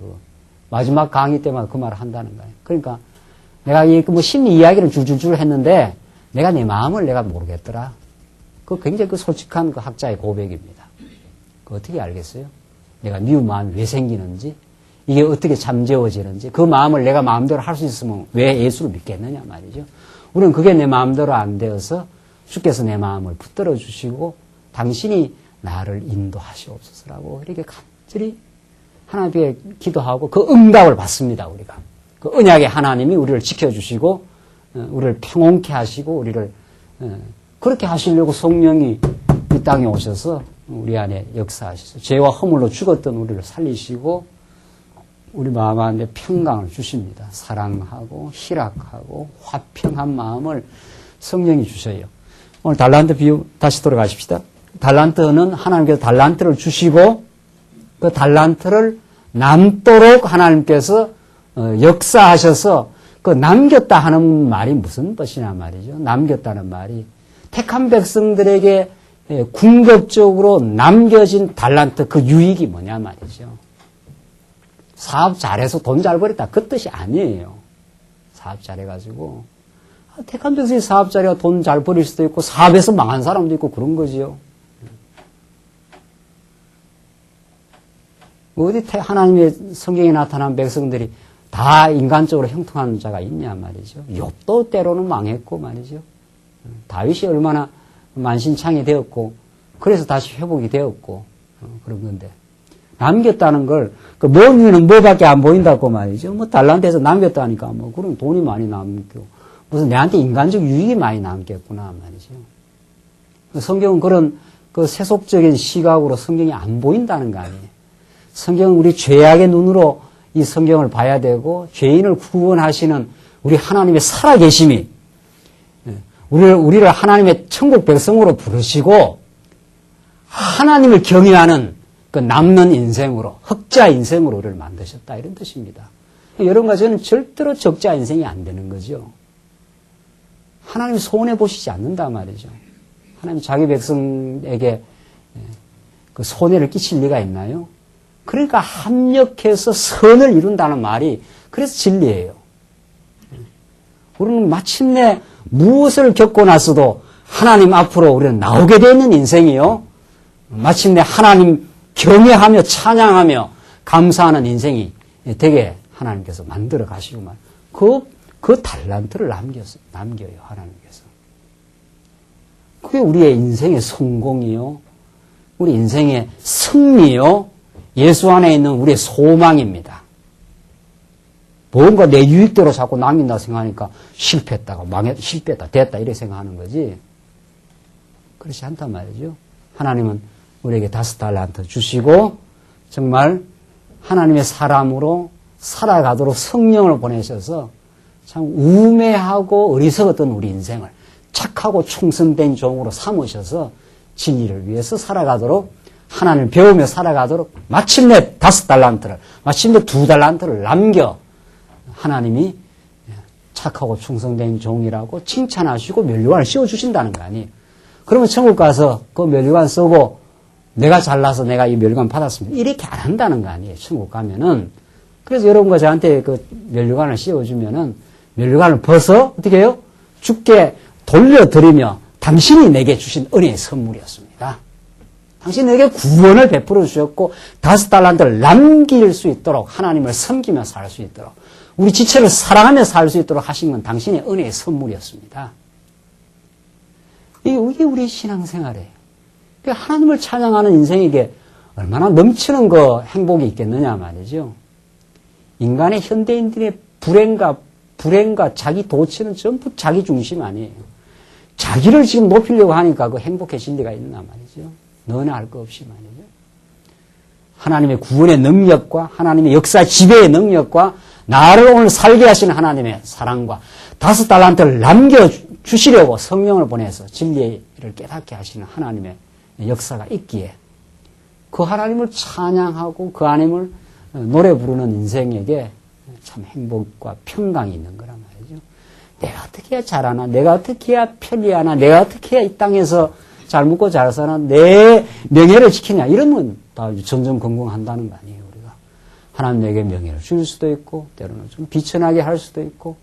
S1: 마지막 강의 때마다 그 말을 한다는 거예요. 그러니까 내가 심리 이야기를 줄줄줄 했는데 내가 내 마음을 내가 모르겠더라. 그 굉장히 솔직한 그 학자의 고백입니다. 어떻게 알겠어요? 내가 미운 마음이 왜 생기는지, 이게 어떻게 잠재워지는지, 그 마음을 내가 마음대로 할 수 있으면 왜 예수를 믿겠느냐 말이죠. 우리는 그게 내 마음대로 안 되어서 주께서 내 마음을 붙들어 주시고 당신이 나를 인도하시옵소서라고 이렇게 간절히 하나님께 기도하고 그 응답을 받습니다. 우리가. 그 언약의 하나님이 우리를 지켜주시고 우리를 평온케 하시고 우리를 그렇게 하시려고 성령이 이 땅에 오셔서 우리 안에 역사하셔서 죄와 허물로 죽었던 우리를 살리시고 우리 마음 안에 평강을 주십니다. 사랑하고 희락하고 화평한 마음을 성령이 주셔요. 오늘 달란트 비유 다시 돌아가십시다. 달란트는 하나님께서 달란트를 주시고 그 달란트를 남도록 하나님께서 역사하셔서 그 남겼다 하는 말이 무슨 뜻이냐 말이죠. 남겼다는 말이 택한 백성들에게 궁극적으로 남겨진 달란트 그 유익이 뭐냐 말이죠. 사업 잘해서 돈 잘 벌였다 그 뜻이 아니에요. 사업 잘해가지고 택한 백성이 사업 잘해가 돈 잘 벌일 수도 있고 사업에서 망한 사람도 있고 그런 거지요. 어디 하나님의 성경에 나타난 백성들이 다 인간적으로 형통한 자가 있냐 말이죠. 욥도 때로는 망했고 말이죠. 다윗이 얼마나 만신창이 되었고 그래서 다시 회복이 되었고 그런 건데 남겼다는 걸 그 머리는 뭐밖에 안 보인다고 말이죠. 달란트에서 남겼다니까 그럼 돈이 많이 남고 무슨 내한테 인간적 유익이 많이 남겠구나 말이죠. 성경은 그런 그 세속적인 시각으로 성경이 안 보인다는 거 아니에요. 성경은 우리 죄악의 눈으로 이 성경을 봐야 되고 죄인을 구원하시는 우리 하나님의 살아계심이 우리를 하나님의 천국 백성으로 부르시고 하나님을 경외하는 그 남는 인생으로 흑자 인생으로 우리를 만드셨다 이런 뜻입니다. 여러분과 저는 절대로 적자 인생이 안 되는 거죠. 하나님이 손해보시지 않는단 말이죠. 하나님 자기 백성에게 그 손해를 끼칠 리가 있나요? 그러니까 합력해서 선을 이룬다는 말이 그래서 진리예요. 우리는 마침내 무엇을 겪고 나서도 하나님 앞으로 우리는 나오게 되는 인생이요. 마침내 하나님 경외하며 찬양하며 감사하는 인생이 되게 하나님께서 만들어 가시고만 그 달란트를 남겨요, 하나님께서. 그게 우리의 인생의 성공이요. 우리 인생의 승리요. 예수 안에 있는 우리의 소망입니다. 뭔가 내 유익대로 자꾸 남긴다 생각하니까 실패했다, 됐다, 이렇게 생각하는 거지. 그렇지 않단 말이죠. 하나님은 우리에게 5달란트 주시고, 정말 하나님의 사람으로 살아가도록 성령을 보내셔서 참 우매하고 어리석었던 우리 인생을 착하고 충성된 종으로 삼으셔서 진리를 위해서 살아가도록, 하나님을 배우며 살아가도록 마침내 5달란트를, 마침내 2달란트를 남겨 하나님이 착하고 충성된 종이라고 칭찬하시고 면류관을 씌워주신다는 거 아니에요. 그러면 천국 가서 그 면류관 쓰고 내가 잘나서 내가 이 면류관 받았습니다, 이렇게 안 한다는 거 아니에요. 천국 가면은. 그래서 여러분과 저한테 그 면류관을 씌워주면은 면류관을 벗어 어떻게 해요? 주께 돌려드리며 당신이 내게 주신 은혜의 선물이었습니다. 당신이 내게 구원을 베풀어 주셨고 5달란트를 남길 수 있도록, 하나님을 섬기며 살 수 있도록, 우리 지체를 사랑하며 살 수 있도록 하신 건 당신의 은혜의 선물이었습니다. 이게 우리 신앙생활이에요. 하나님을 찬양하는 인생에게 얼마나 넘치는 그 행복이 있겠느냐 말이죠. 인간의 현대인들의 불행과 자기 도취는 전부 자기 중심 아니에요. 자기를 지금 높이려고 하니까 그 행복해질 리가 있나 말이죠. 너나 할 거 없이 말이죠. 하나님의 구원의 능력과 하나님의 역사 지배의 능력과 나를 오늘 살게 하시는 하나님의 사랑과 5달란트를 남겨주시려고 성령을 보내서 진리를 깨닫게 하시는 하나님의 역사가 있기에 그 하나님을 찬양하고 그 하나님을 노래 부르는 인생에게 참 행복과 평강이 있는 거란 말이죠. 내가 어떻게 해야 잘하나, 내가 어떻게 해야 편리하나, 내가 어떻게 해야 이 땅에서 잘 먹고 잘 사나, 내 명예를 지키냐, 이런 건 다 전전긍긍한다는 거 아니에요. 우리가 하나님 내게 명예를 줄 수도 있고, 때로는 좀 비천하게 할 수도 있고,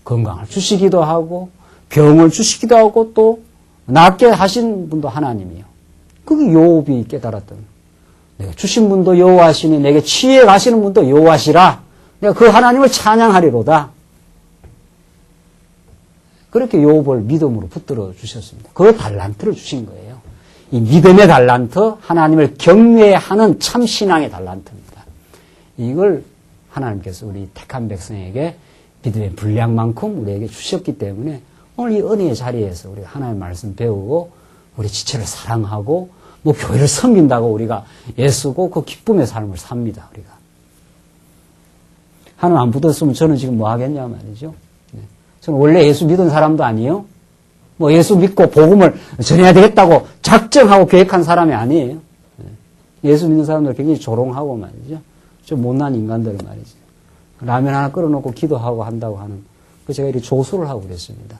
S1: 건강을 주시기도 하고, 병을 주시기도 하고, 또 낫게 하신 분도 하나님이에요. 그게 욥이 깨달았던, 내가 주신 분도 여호와시니 내게 치유해 가시는 분도 여호와시라, 내가 그 하나님을 찬양하리로다. 그렇게 욥을 믿음으로 붙들어 주셨습니다. 그 달란트를 주신 거예요. 이 믿음의 달란트, 하나님을 경외하는 참 신앙의 달란트입니다. 이걸 하나님께서 우리 택한 백성에게 믿음의 분량만큼 우리에게 주셨기 때문에 오늘 이 은혜의 자리에서 우리가 하나님의 말씀 배우고 우리 지체를 사랑하고 뭐 교회를 섬긴다고 우리가 애쓰고 그 기쁨의 삶을 삽니다. 우리가. 하나님 안 붙었으면 저는 지금 뭐 하겠냐 말이죠. 저는 원래 예수 믿은 사람도 아니에요. 뭐 예수 믿고 복음을 전해야 되겠다고 작정하고 계획한 사람이 아니에요. 예수 믿는 사람들 굉장히 조롱하고 말이죠. 좀 못난 인간들 말이죠. 라면 하나 끓여놓고 기도하고 한다고 하는, 그 제가 이렇게 조수를 하고 그랬습니다.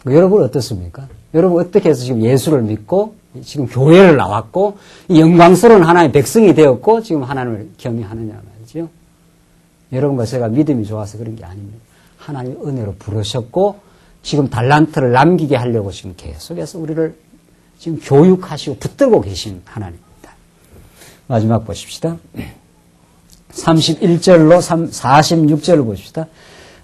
S1: 여러분 어떻습니까? 여러분 어떻게 해서 지금 예수를 믿고 지금 교회를 나왔고 이 영광스러운 하나님의 백성이 되었고 지금 하나님을 경외하느냐 말이죠. 여러분과 제가 믿음이 좋아서 그런 게 아닙니다. 하나님의 은혜로 부르셨고 지금 달란트를 남기게 하려고 지금 계속해서 우리를 지금 교육하시고 붙들고 계신 하나님입니다. 마지막 보십시다. 31절로 46절을 보십시다.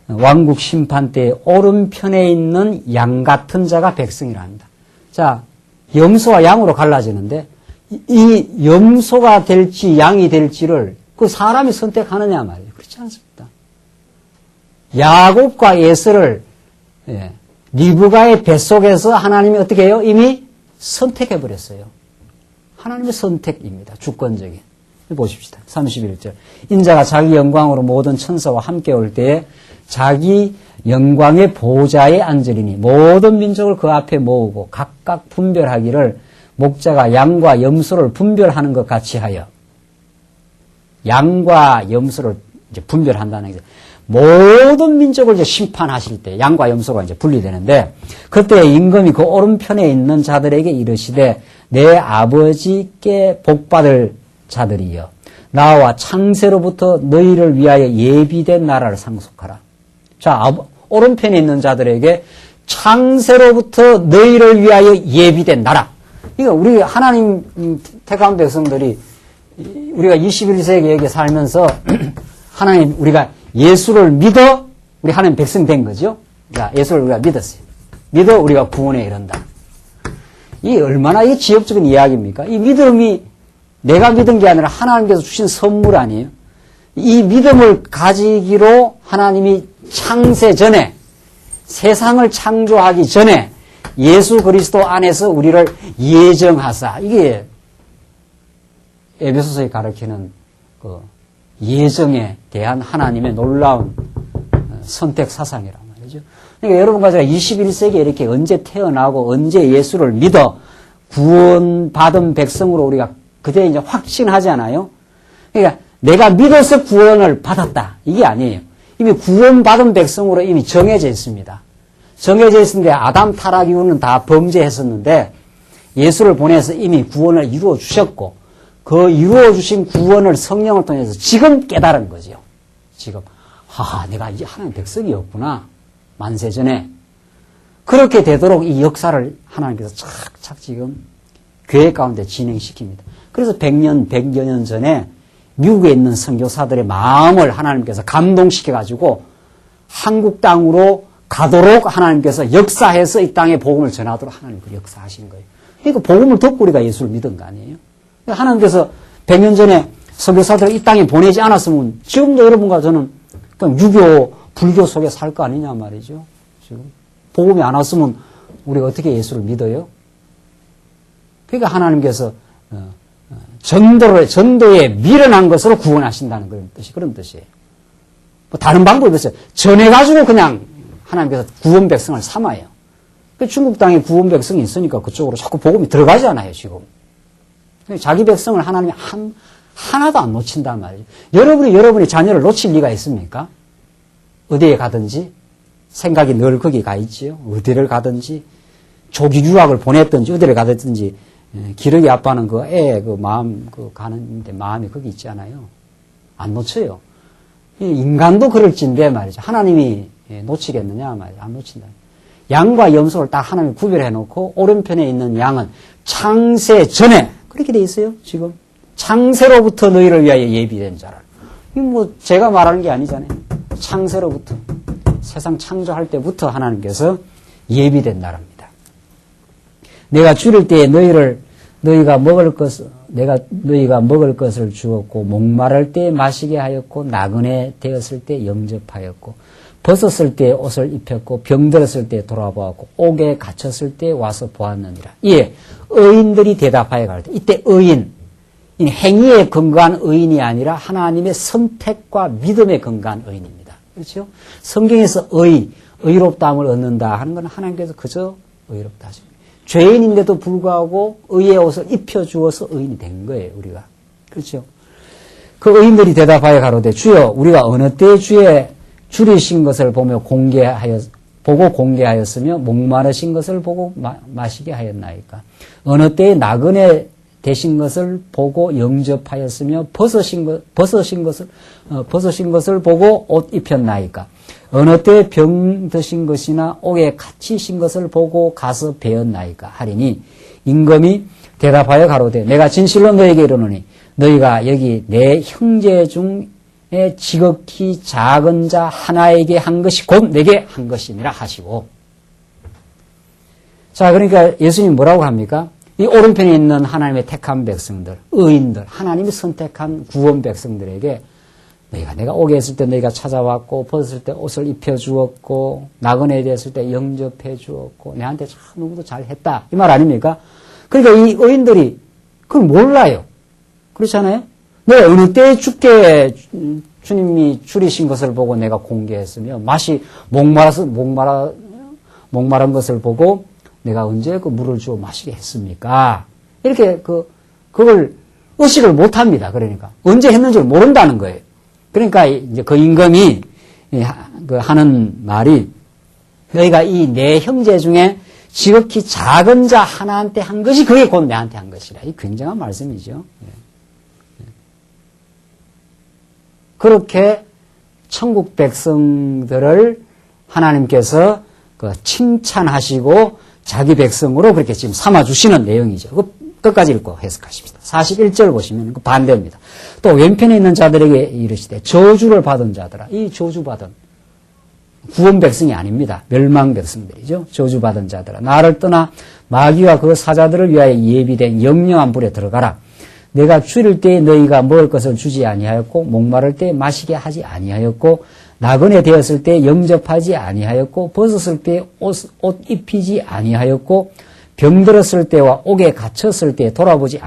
S1: 왕국 심판 때 오른편에 있는 양 같은 자가 백성이라 합니다. 자, 염소와 양으로 갈라지는데 이 염소가 될지 양이 될지를 그 사람이 선택하느냐 말이에요. 그렇지 않습니다. 야곱과 에서를 리브가의 뱃속에서 하나님이 어떻게 해요? 이미 선택해버렸어요. 하나님의 선택입니다. 주권적인. 보십시다. 31절. 인자가 자기 영광으로 모든 천사와 함께 올 때에 자기 영광의 보좌에 앉으리니 모든 민족을 그 앞에 모으고 각각 분별하기를 목자가 양과 염소를 분별하는 것 같이 하여, 양과 염소를 이제 분별한다는 게 모든 민족을 이제 심판하실 때 양과 염소가 이제 분리되는데 그때 임금이 그 오른편에 있는 자들에게 이르시되 내 아버지께 복받을 자들이여 나와 창세로부터 너희를 위하여 예비된 나라를 상속하라. 자, 오른편에 있는 자들에게 창세로부터 너희를 위하여 예비된 나라. 이거 우리 하나님 택한 백성들이 우리가 21세기에 살면서 하나님 우리가 예수를 믿어 우리 하나님 백성 된 거죠. 자, 예수를 우리가 믿었어요. 믿어 우리가 구원에 이른다. 이 얼마나 이 지역적인 이야기입니까? 이 믿음이 내가 믿은 게 아니라 하나님께서 주신 선물 아니에요? 이 믿음을 가지기로 하나님이 창세 전에 세상을 창조하기 전에 예수 그리스도 안에서 우리를 예정하사 이게 에베소서에 가르치는 그 예정에 대한 하나님의 놀라운 선택 사상이란 말이죠. 그러니까 여러분과 제가 21세기에 이렇게 언제 태어나고 언제 예수를 믿어 구원받은 백성으로 우리가 그때 이제 확신하잖아요. 그러니까 내가 믿어서 구원을 받았다. 이게 아니에요. 이미 구원받은 백성으로 이미 정해져 있습니다. 정해져 있는데 아담 타락 이후는 다 범죄했었는데 예수를 보내서 이미 구원을 이루어 주셨고 그 이루어 주신 구원을 성령을 통해서 지금 깨달은 거죠. 지금 내가 이 하나님 백성이었구나. 만세 전에 그렇게 되도록 이 역사를 하나님께서 착착 지금 교회 가운데 진행시킵니다. 그래서 100여 년 전에 미국에 있는 선교사들의 마음을 하나님께서 감동시켜가지고 한국 땅으로 가도록 하나님께서 역사해서 이 땅에 복음을 전하도록 하나님 그 역사하신 거예요. 그러니까 복음을 듣고 우리가 예수를 믿은 거 아니에요? 하나님께서 100년 전에 선교사들을 이 땅에 보내지 않았으면 지금도 여러분과 저는 그냥 유교, 불교 속에 살 거 아니냐 말이죠. 지금 복음이 안 왔으면 우리가 어떻게 예수를 믿어요? 그러니까 하나님께서 전도에 미련한 것으로 구원하신다는 그런 뜻이에요. 뭐 다른 방법이 없어요. 전해가지고 그냥 하나님께서 구원 백성을 삼아요. 중국 땅에 구원 백성이 있으니까 그쪽으로 자꾸 복음이 들어가지 않아요, 지금. 자기 백성을 하나님이 하나도 안 놓친단 말이에요. 여러분이 자녀를 놓칠 리가 있습니까? 어디에 가든지 생각이 늘 거기 가 있지요. 어디를 가든지 조기 유학을 보냈든지 어디를 가든지 기러기 아빠는 그 애 마음 가는데 마음이 거기 있지 않아요. 안 놓쳐요. 인간도 그럴진데 말이죠. 하나님이 놓치겠느냐 말이죠. 안 놓친다. 양과 염소를 딱 하나님이 구별해 놓고 오른편에 있는 양은 창세 전에 그렇게 돼 있어요. 지금 창세로부터 너희를 위하여 예비된 자라. 이거 뭐 제가 말하는 게 아니잖아요. 창세로부터 세상 창조할 때부터 하나님께서 예비된 나라입니다. 내가 줄일 때에 너희가 먹을 것을 주었고 목마를 때 마시게 하였고 나그네 되었을 때 영접하였고 벗었을 때 옷을 입혔고 병들었을 때 돌아보았고 옥에 갇혔을 때 와서 보았느니라. 예, 의인들이 대답하여 가로되 이때 의인 행위에 근거한 의인이 아니라 하나님의 선택과 믿음에 근거한 의인입니다. 그렇죠? 성경에서 의롭다함을 얻는다 하는 건 하나님께서 그저 의롭다 하십니다. 죄인인데도 불구하고 의의 옷을 입혀주어서 의인이 된 거예요, 우리가. 그렇죠? 그 의인들이 대답하여 가로되 주여 우리가 어느 때에 주의 줄이신 것을 보고 공개하였으며 목마르신 것을 보고 마시게 하였나이까. 어느 때에 나그네 되신 것을 보고 영접하였으며 벗으신 것을 보고 옷 입혔나이까. 어느 때 병 드신 것이나 옥에 갇히신 것을 보고 가서 배웠나이까 하리니 임금이 대답하여 가로되 내가 진실로 너에게 이르노니 너희가 여기 내 형제 중에 지극히 작은 자 하나에게 한 것이 곧 내게 한 것이니라 하시고. 자, 그러니까 예수님 뭐라고 합니까? 이 오른편에 있는 하나님의 택한 백성들, 의인들, 하나님이 선택한 구원 백성들에게 내가 옥에 있을 때 너희가 찾아왔고 벗었을 때 옷을 입혀주었고 나그네 되었을 때 영접해 주었고 내한테 참 누구도 잘했다. 이 말 아닙니까? 그러니까 이 의인들이 그걸 몰라요. 그렇잖아요? 내가 어느 때에 주님이 줄이신 것을 보고 내가 공개했으며 목마른 것을 보고 내가 언제 그 물을 주어 마시게 했습니까? 이렇게 그걸 의식을 못 합니다. 그러니까 언제 했는지를 모른다는 거예요. 그러니까 이제 그 임금이 하는 말이 너희가 이 내 형제 중에 지극히 작은 자 하나한테 한 것이 그게 곧 내한테 한 것이라. 이 굉장한 말씀이죠. 그렇게 천국 백성들을 하나님께서 칭찬하시고 자기 백성으로 그렇게 지금 삼아주시는 내용이죠. 끝까지 읽고 해석하십시다. 41절 보시면 그 반대입니다. 또 왼편에 있는 자들에게 이르시되 저주를 받은 자들아. 이 저주받은 구원 백성이 아닙니다. 멸망 백성들이죠. 저주받은 자들아. 나를 떠나 마귀와 그 사자들을 위하여 예비된 영영한 불에 들어가라. 내가 줄일 때에 너희가 먹을 것을 주지 아니하였고 목마를 때에 마시게 하지 아니하였고 나그네 되었을 때에 영접하지 아니하였고 벗었을 때에 옷 입히지 아니하였고 병들었을 때와 옥에 갇혔을 때에 돌아보지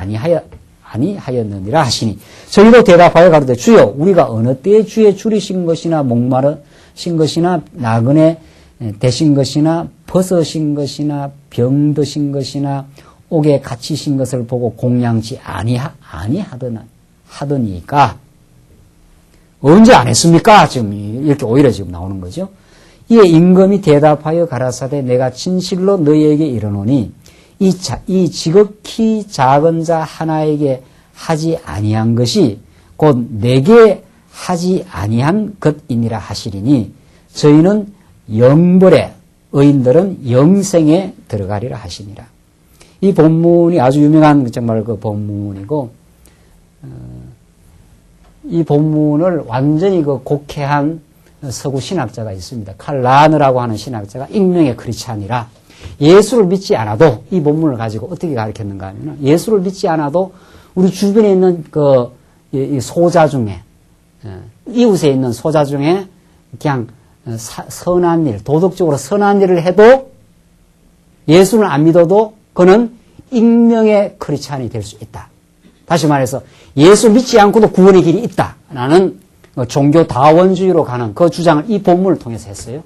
S1: 아니하였느니라 하시니 저희도 대답하여 가로되 주여 우리가 어느 때에 주의 줄이신 것이나 목마르신 것이나 나그네 되신 것이나 벗으신 것이나 병드신 것이나 옥에 갇히신 것을 보고 공양치 아니하더니까 언제 안 했습니까? 지금 이렇게 오히려 지금 나오는 거죠. 이에 임금이 대답하여 가라사대 내가 진실로 너희에게 이르노니 이 지극히 작은 자 하나에게 하지 아니한 것이 곧 내게 하지 아니한 것이니라 하시리니 저희는 영벌에 의인들은 영생에 들어가리라 하시니라. 이 본문이 아주 유명한 정말 그 본문이고 이 본문을 완전히 그 곡해한 서구 신학자가 있습니다. 칼 라너라고 하는 신학자가 익명의 크리스찬이라 예수를 믿지 않아도 이 본문을 가지고 어떻게 가르쳤는가 하면 예수를 믿지 않아도 우리 주변에 있는 이 소자 중에 이웃에 있는 소자 중에 그냥 선한 일, 도덕적으로 선한 일을 해도 예수를 안 믿어도 그는 익명의 크리스찬이 될 수 있다. 다시 말해서 예수 믿지 않고도 구원의 길이 있다라는 종교 다원주의로 가는 그 주장을 이 본문을 통해서 했어요.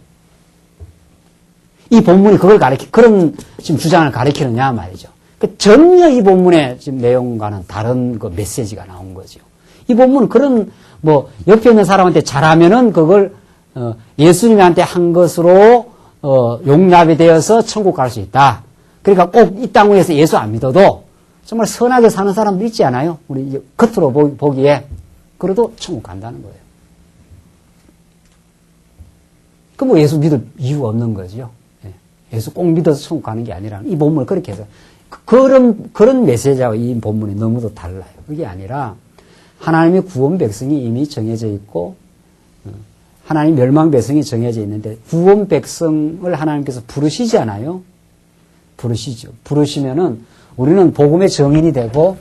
S1: 이 본문이 그걸 그런 지금 주장을 가리키느냐 말이죠. 전혀 이 본문의 지금 내용과는 다른 그 메시지가 나온 거죠. 이 본문은 그런 옆에 있는 사람한테 잘하면은 그걸 예수님한테 한 것으로 용납이 되어서 천국 갈 수 있다. 그러니까 꼭 이 땅 위에서 예수 안 믿어도 정말 선하게 사는 사람도 있지 않아요? 우리 이제 겉으로 보기에. 그래도 천국 간다는 거예요. 그럼 예수 믿을 이유가 없는 거죠. 예수 꼭 믿어서 천국 가는 게 아니라 이 본문을 그렇게 해서 그런 메시지하고 이 본문이 너무도 달라요. 그게 아니라 하나님의 구원 백성이 이미 정해져 있고 하나님 멸망 백성이 정해져 있는데 구원 백성을 하나님께서 부르시잖아요. 부르시죠. 부르시면은 우리는 복음의 정인이 되고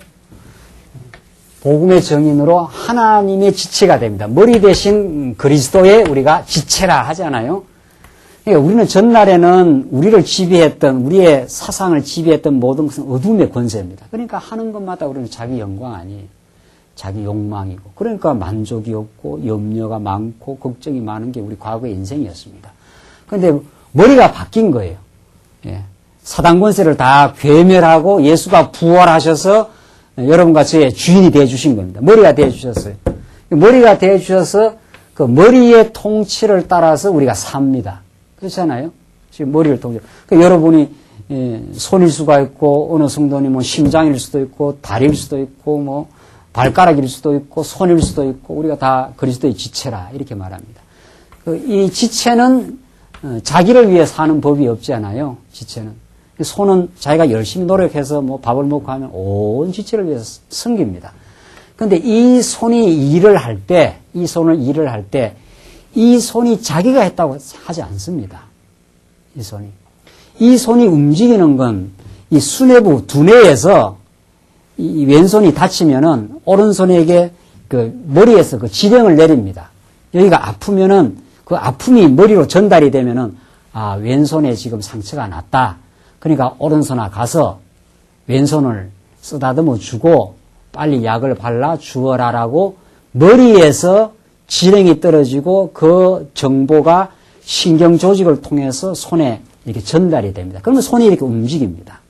S1: 복음의 정인으로 하나님의 지체가 됩니다. 머리 대신 그리스도의 우리가 지체라 하잖아요. 그러니까 우리는 전날에는 우리를 지배했던 우리의 사상을 지배했던 모든 것은 어둠의 권세입니다. 그러니까 하는 것마다 우리는 자기 영광 아니에요. 자기 욕망이고 그러니까 만족이 없고 염려가 많고 걱정이 많은 게 우리 과거의 인생이었습니다. 그런데 머리가 바뀐 거예요. 사단 권세를 다 괴멸하고 예수가 부활하셔서 여러분과 저의 주인이 되어 주신 겁니다. 머리가 되어 주셨어요. 머리가 되어 주셔서 그 머리의 통치를 따라서 우리가 삽니다. 그렇잖아요. 지금 머리를 통치. 그러니까 여러분이 손일 수가 있고 어느 성도님은 심장일 수도 있고 다리일 수도 있고 발가락일 수도 있고 손일 수도 있고 우리가 다 그리스도의 지체라 이렇게 말합니다. 이 지체는 자기를 위해 사는 법이 없지 않아요. 지체는. 손은 자기가 열심히 노력해서 밥을 먹고 하면 온 지체를 위해서 섬깁니다. 그런데 이 손이 일을 할 때, 이 손을 일을 할 때, 이 손이 자기가 했다고 하지 않습니다. 이 손이 움직이는 건 이 수뇌부 두뇌에서 이 왼손이 다치면은 오른손에게 그 머리에서 그 지령을 내립니다. 여기가 아프면은 그 아픔이 머리로 전달이 되면은 왼손에 지금 상처가 났다. 그러니까 오른손아 가서 왼손을 쓰다듬어 주고 빨리 약을 발라 주어라라고 머리에서 지령이 떨어지고 그 정보가 신경 조직을 통해서 손에 이렇게 전달이 됩니다. 그러면 손이 이렇게 움직입니다.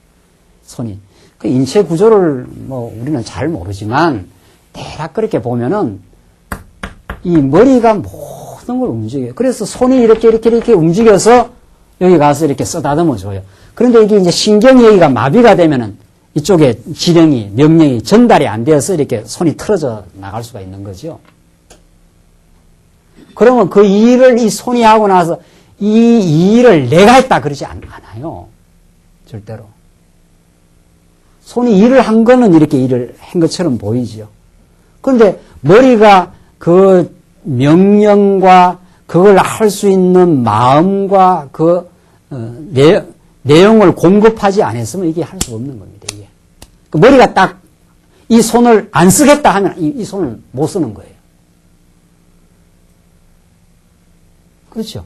S1: 손이. 그 인체 구조를 우리는 잘 모르지만 대략 그렇게 보면은 이 머리가 모든 걸 움직여요. 그래서 손이 이렇게 움직여서 여기 가서 이렇게 쓰다듬어 줘요. 그런데 이게 이제 신경여기가 마비가 되면은 이쪽에 명령이 전달이 안 되어서 이렇게 손이 틀어져 나갈 수가 있는 거죠. 그러면 그 일을 이 손이 하고 나서 이 일을 내가 했다 그러지 않아요. 절대로. 손이 일을 한 거는 이렇게 일을 한 것처럼 보이죠. 그런데 머리가 그 명령과 그걸 할 수 있는 마음과 그 내용을 공급하지 않았으면 이게 할 수 없는 겁니다. 이게 그 머리가 딱 이 손을 안 쓰겠다 하면 이 손을 못 쓰는 거예요. 그렇죠?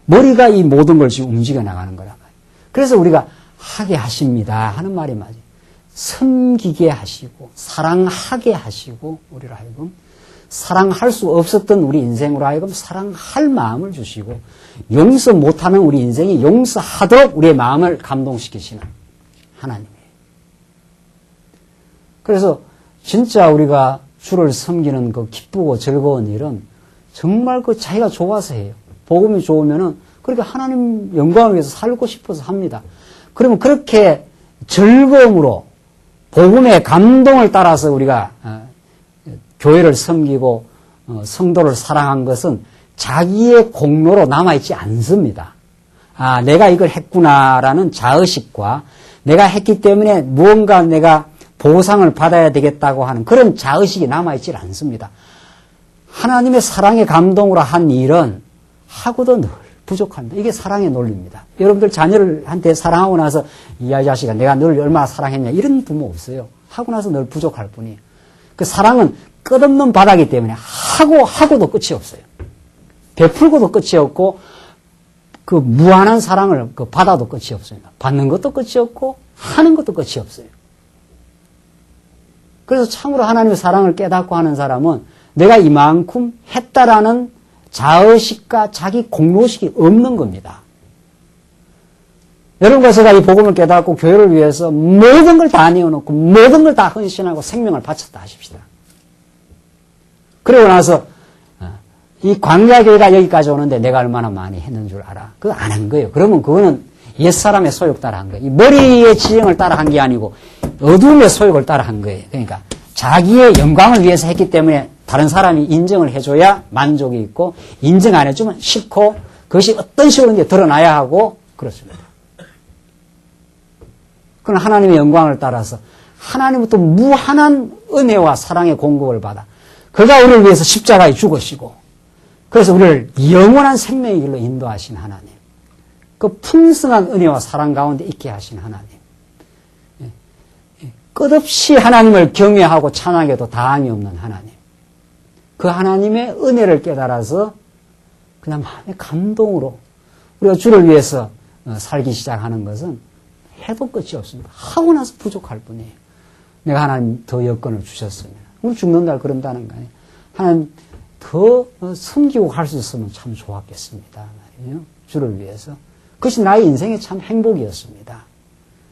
S1: 머리가 이 모든 걸 지금 움직여 나가는 거란 말이에요. 그래서 우리가 하게 하십니다 하는 말이 맞아요. 섬기게 하시고 사랑하게 하시고 우리로 하여금 사랑할 수 없었던 우리 인생으로 하여금 사랑할 마음을 주시고 용서 못하는 우리 인생이 용서하도록 우리의 마음을 감동시키시는 하나님이에요. 그래서 진짜 우리가 주를 섬기는 그 기쁘고 즐거운 일은 정말 그 자기가 좋아서 해요. 복음이 좋으면은 그렇게 하나님 영광을 위해서 살고 싶어서 합니다. 그러면 그렇게 즐거움으로 복음의 감동을 따라서 우리가 교회를 섬기고 성도를 사랑한 것은 자기의 공로로 남아있지 않습니다. 아, 내가 이걸 했구나라는 자의식과 내가 했기 때문에 무언가 내가 보상을 받아야 되겠다고 하는 그런 자의식이 남아있지 않습니다. 하나님의 사랑의 감동으로 한 일은 하고도 늘 부족합니다. 이게 사랑의 논리입니다. 여러분들 자녀들한테 사랑하고 나서 이 자식아 내가 널 얼마나 사랑했냐 이런 부모 없어요. 하고 나서 늘 부족할 뿐이에요. 그 사랑은 끝없는 바다이기 때문에 하고도 끝이 없어요. 베풀고도 끝이 없고 그 무한한 사랑을 그 받아도 끝이 없습니다. 받는 것도 끝이 없고 하는 것도 끝이 없어요. 그래서 참으로 하나님의 사랑을 깨닫고 하는 사람은 내가 이만큼 했다라는 자의식과 자기 공로식이 없는 겁니다. 여러분과 제가 이 복음을 깨닫고 교회를 위해서 모든 걸 다 내어놓고 모든 걸 다 헌신하고 생명을 바쳤다 하십시다. 그러고 나서 이 광야교회가 여기까지 오는데 내가 얼마나 많이 했는 줄 알아? 그거 안 한 거예요. 그러면 그거는 옛사람의 소욕 따라 한 거예요. 이 머리의 지형을 따라 한 게 아니고 어둠의 소욕을 따라 한 거예요. 그러니까 자기의 영광을 위해서 했기 때문에 다른 사람이 인정을 해줘야 만족이 있고 인정 안 해주면 싫고 그것이 어떤 식으로 드러나야 하고 그렇습니다. 그건 하나님의 영광을 따라서 하나님부터 무한한 은혜와 사랑의 공급을 받아 그가 우리를 위해서 십자가에 죽으시고 그래서 우리를 영원한 생명의 길로 인도하신 하나님, 그 풍성한 은혜와 사랑 가운데 있게 하신 하나님, 끝없이 하나님을 경외하고 찬양해도 다함이 없는 하나님, 그 하나님의 은혜를 깨달아서 그냥 마음의 감동으로 우리가 주를 위해서 살기 시작하는 것은 해도 끝이 없습니다. 하고 나서 부족할 뿐이에요. 내가 하나님 더 여건을 주셨으면 우리 죽는 날 그런다는 거 아니에요. 하나님 더 섬기고 갈 수 있으면 참 좋았겠습니다. 말이에요. 주를 위해서. 그것이 나의 인생의 참 행복이었습니다.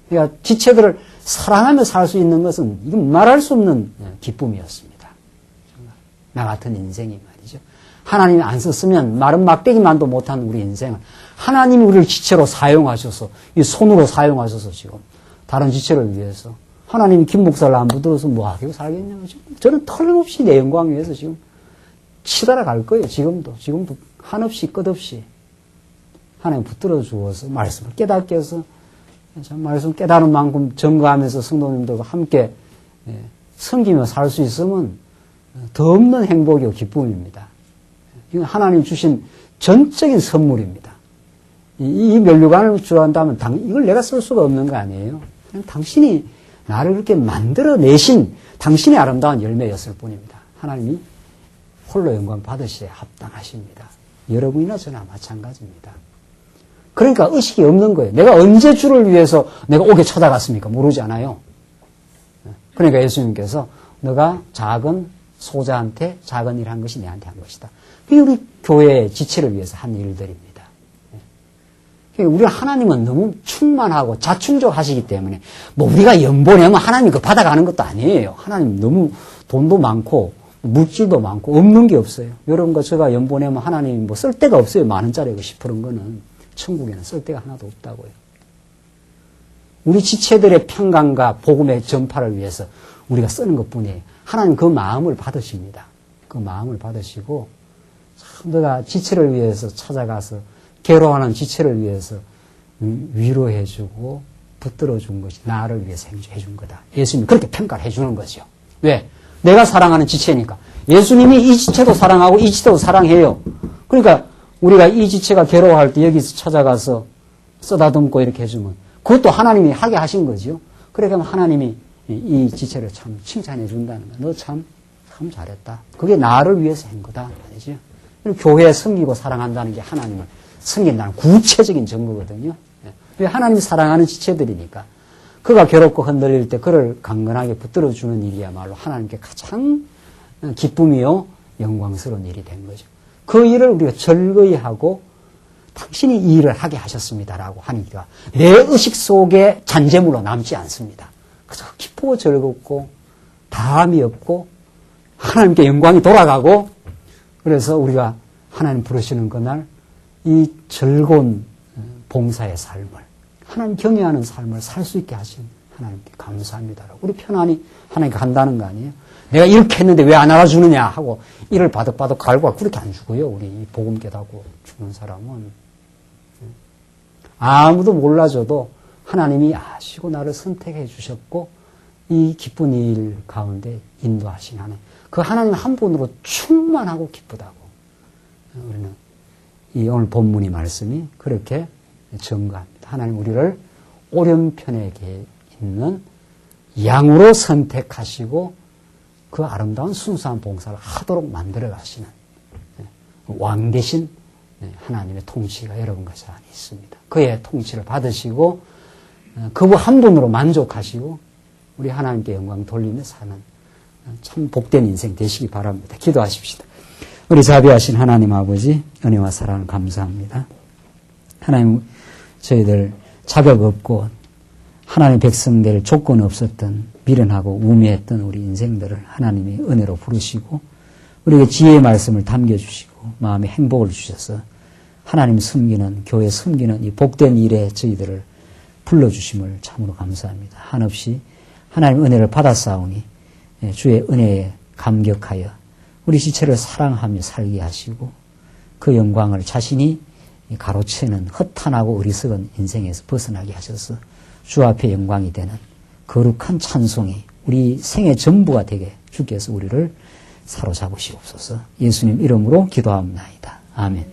S1: 그러니까 지체들을 사랑하며 살 수 있는 것은 이건 말할 수 없는 기쁨이었습니다. 정말. 나 같은 인생이 말이죠. 하나님이 안 썼으면 마른 막대기만도 못한 우리 인생을 하나님이 우리를 지체로 사용하셔서 이 손으로 사용하셔서 지금 다른 지체를 위해서 하나님이 김 목사를 안 붙들어서 뭐 하고 살겠냐고 지금 저는 털없이 내 영광 위해서 지금 치달아 갈 거예요. 지금도 한없이 끝없이 하나님 붙들어 주어서 말씀을 깨닫게 해서 참 말씀 깨달은 만큼 증거하면서 성도님들과 함께 섬기며 살 수 있으면 더 없는 행복이고 기쁨입니다. 이건 하나님 주신 전적인 선물입니다. 이 면류관을 주한다면 이걸 내가 쓸 수가 없는 거 아니에요. 그냥 당신이 나를 그렇게 만들어내신 당신의 아름다운 열매였을 뿐입니다. 하나님이 홀로 영광 받으시에 합당하십니다. 여러분이나 저나 마찬가지입니다. 그러니까 의식이 없는 거예요. 내가 언제 주를 위해서 내가 옥에 쳐다갔습니까? 모르지 않아요. 그러니까 예수님께서 너가 작은 소자한테 작은 일 한 것이 내한테 한 것이다. 그게 우리 교회의 지체를 위해서 한 일들입니다. 우리 하나님은 너무 충만하고 자충족하시기 때문에 뭐 우리가 연보내면 하나님 그 받아가는 것도 아니에요. 하나님 너무 돈도 많고
S2: 물질도 많고 없는 게 없어요. 이런 거 제가 연보내면 하나님이 뭐 쓸 데가 없어요. 만 원짜리 10%는 거는 천국에는 쓸 데가 하나도 없다고요. 우리 지체들의 평강과 복음의 전파를 위해서 우리가 쓰는 것뿐이에요. 하나님 그 마음을 받으십니다. 그 마음을 받으시고 내가 지체를 위해서 찾아가서 괴로워하는 지체를 위해서 위로해주고 붙들어준 것이 나를 위해서 해준 거다. 예수님이 그렇게 평가를 해주는 거죠. 왜? 내가 사랑하는 지체니까. 예수님이 이 지체도 사랑하고 이 지체도 사랑해요. 그러니까 우리가 이 지체가 괴로워할 때 여기서 찾아가서 쓰다듬고 이렇게 해주면 그것도 하나님이 하게 하신 거죠. 그러니까 하나님이 이 지체를 참 칭찬해 준다는 거야. 너 참 잘했다. 그게 나를 위해서 한 거다. 말이죠. 교회에 섬기고 사랑한다는 게 하나님을 섬긴다는 구체적인 증거거든요. 왜? 하나님이 사랑하는 지체들이니까. 그가 괴롭고 흔들릴 때 그를 강건하게 붙들어주는 일이야말로 하나님께 가장 기쁨이요 영광스러운 일이 된 거죠. 그 일을 우리가 즐거이 하고 당신이 이 일을 하게 하셨습니다라고 하니까 내 의식 속에 잔재물로 남지 않습니다. 그저 기쁘고 즐겁고 다함이 없고 하나님께 영광이 돌아가고 그래서 우리가 하나님 부르시는 그날 이 즐거운 봉사의 삶을 하나님 경외하는 삶을 살 수 있게 하신 하나님께 감사합니다라고 우리 편안히 하나님께 한다는 거 아니에요? 내가 이렇게 했는데 왜 안 알아주느냐 하고 이를 바득바득 갈고 그렇게 안 죽어요. 우리 이 복음 깨닫고 죽는 사람은 아무도 몰라줘도 하나님이 아시고 나를 선택해 주셨고 이 기쁜 일 가운데 인도하신 하나님 그 하나님 한 분으로 충만하고 기쁘다고 우리는 이 오늘 본문의 말씀이 그렇게 증거합니다. 하나님 우리를 오른편에 있는 양으로 선택하시고 그 아름다운 순수한 봉사를 하도록 만들어 가시는 왕 대신 하나님의 통치가 여러분 것이 안에 있습니다. 그의 통치를 받으시고 그분 한 분으로 만족하시고 우리 하나님께 영광 돌리며 사는 참 복된 인생 되시기 바랍니다. 기도하십시다. 우리 자비하신 하나님 아버지 은혜와 사랑을 감사합니다. 하나님 저희들 자격 없고 하나님의 백성될 조건 없었던 미련하고 우매했던 우리 인생들을 하나님이 은혜로 부르시고 우리에게 지혜의 말씀을 담겨주시고 마음의 행복을 주셔서 하나님 섬기는 교회 섬기는 이 복된 일에 저희들을 불러주심을 참으로 감사합니다. 한없이 하나님 은혜를 받았사오니 주의 은혜에 감격하여 우리 지체를 사랑하며 살게 하시고 그 영광을 자신이 가로채는 허탄하고 어리석은 인생에서 벗어나게 하셔서 주 앞에 영광이 되는 거룩한 찬송이 우리 생의 전부가 되게 주께서 우리를 사로잡으시옵소서. 예수님 이름으로 기도합니다. 아멘.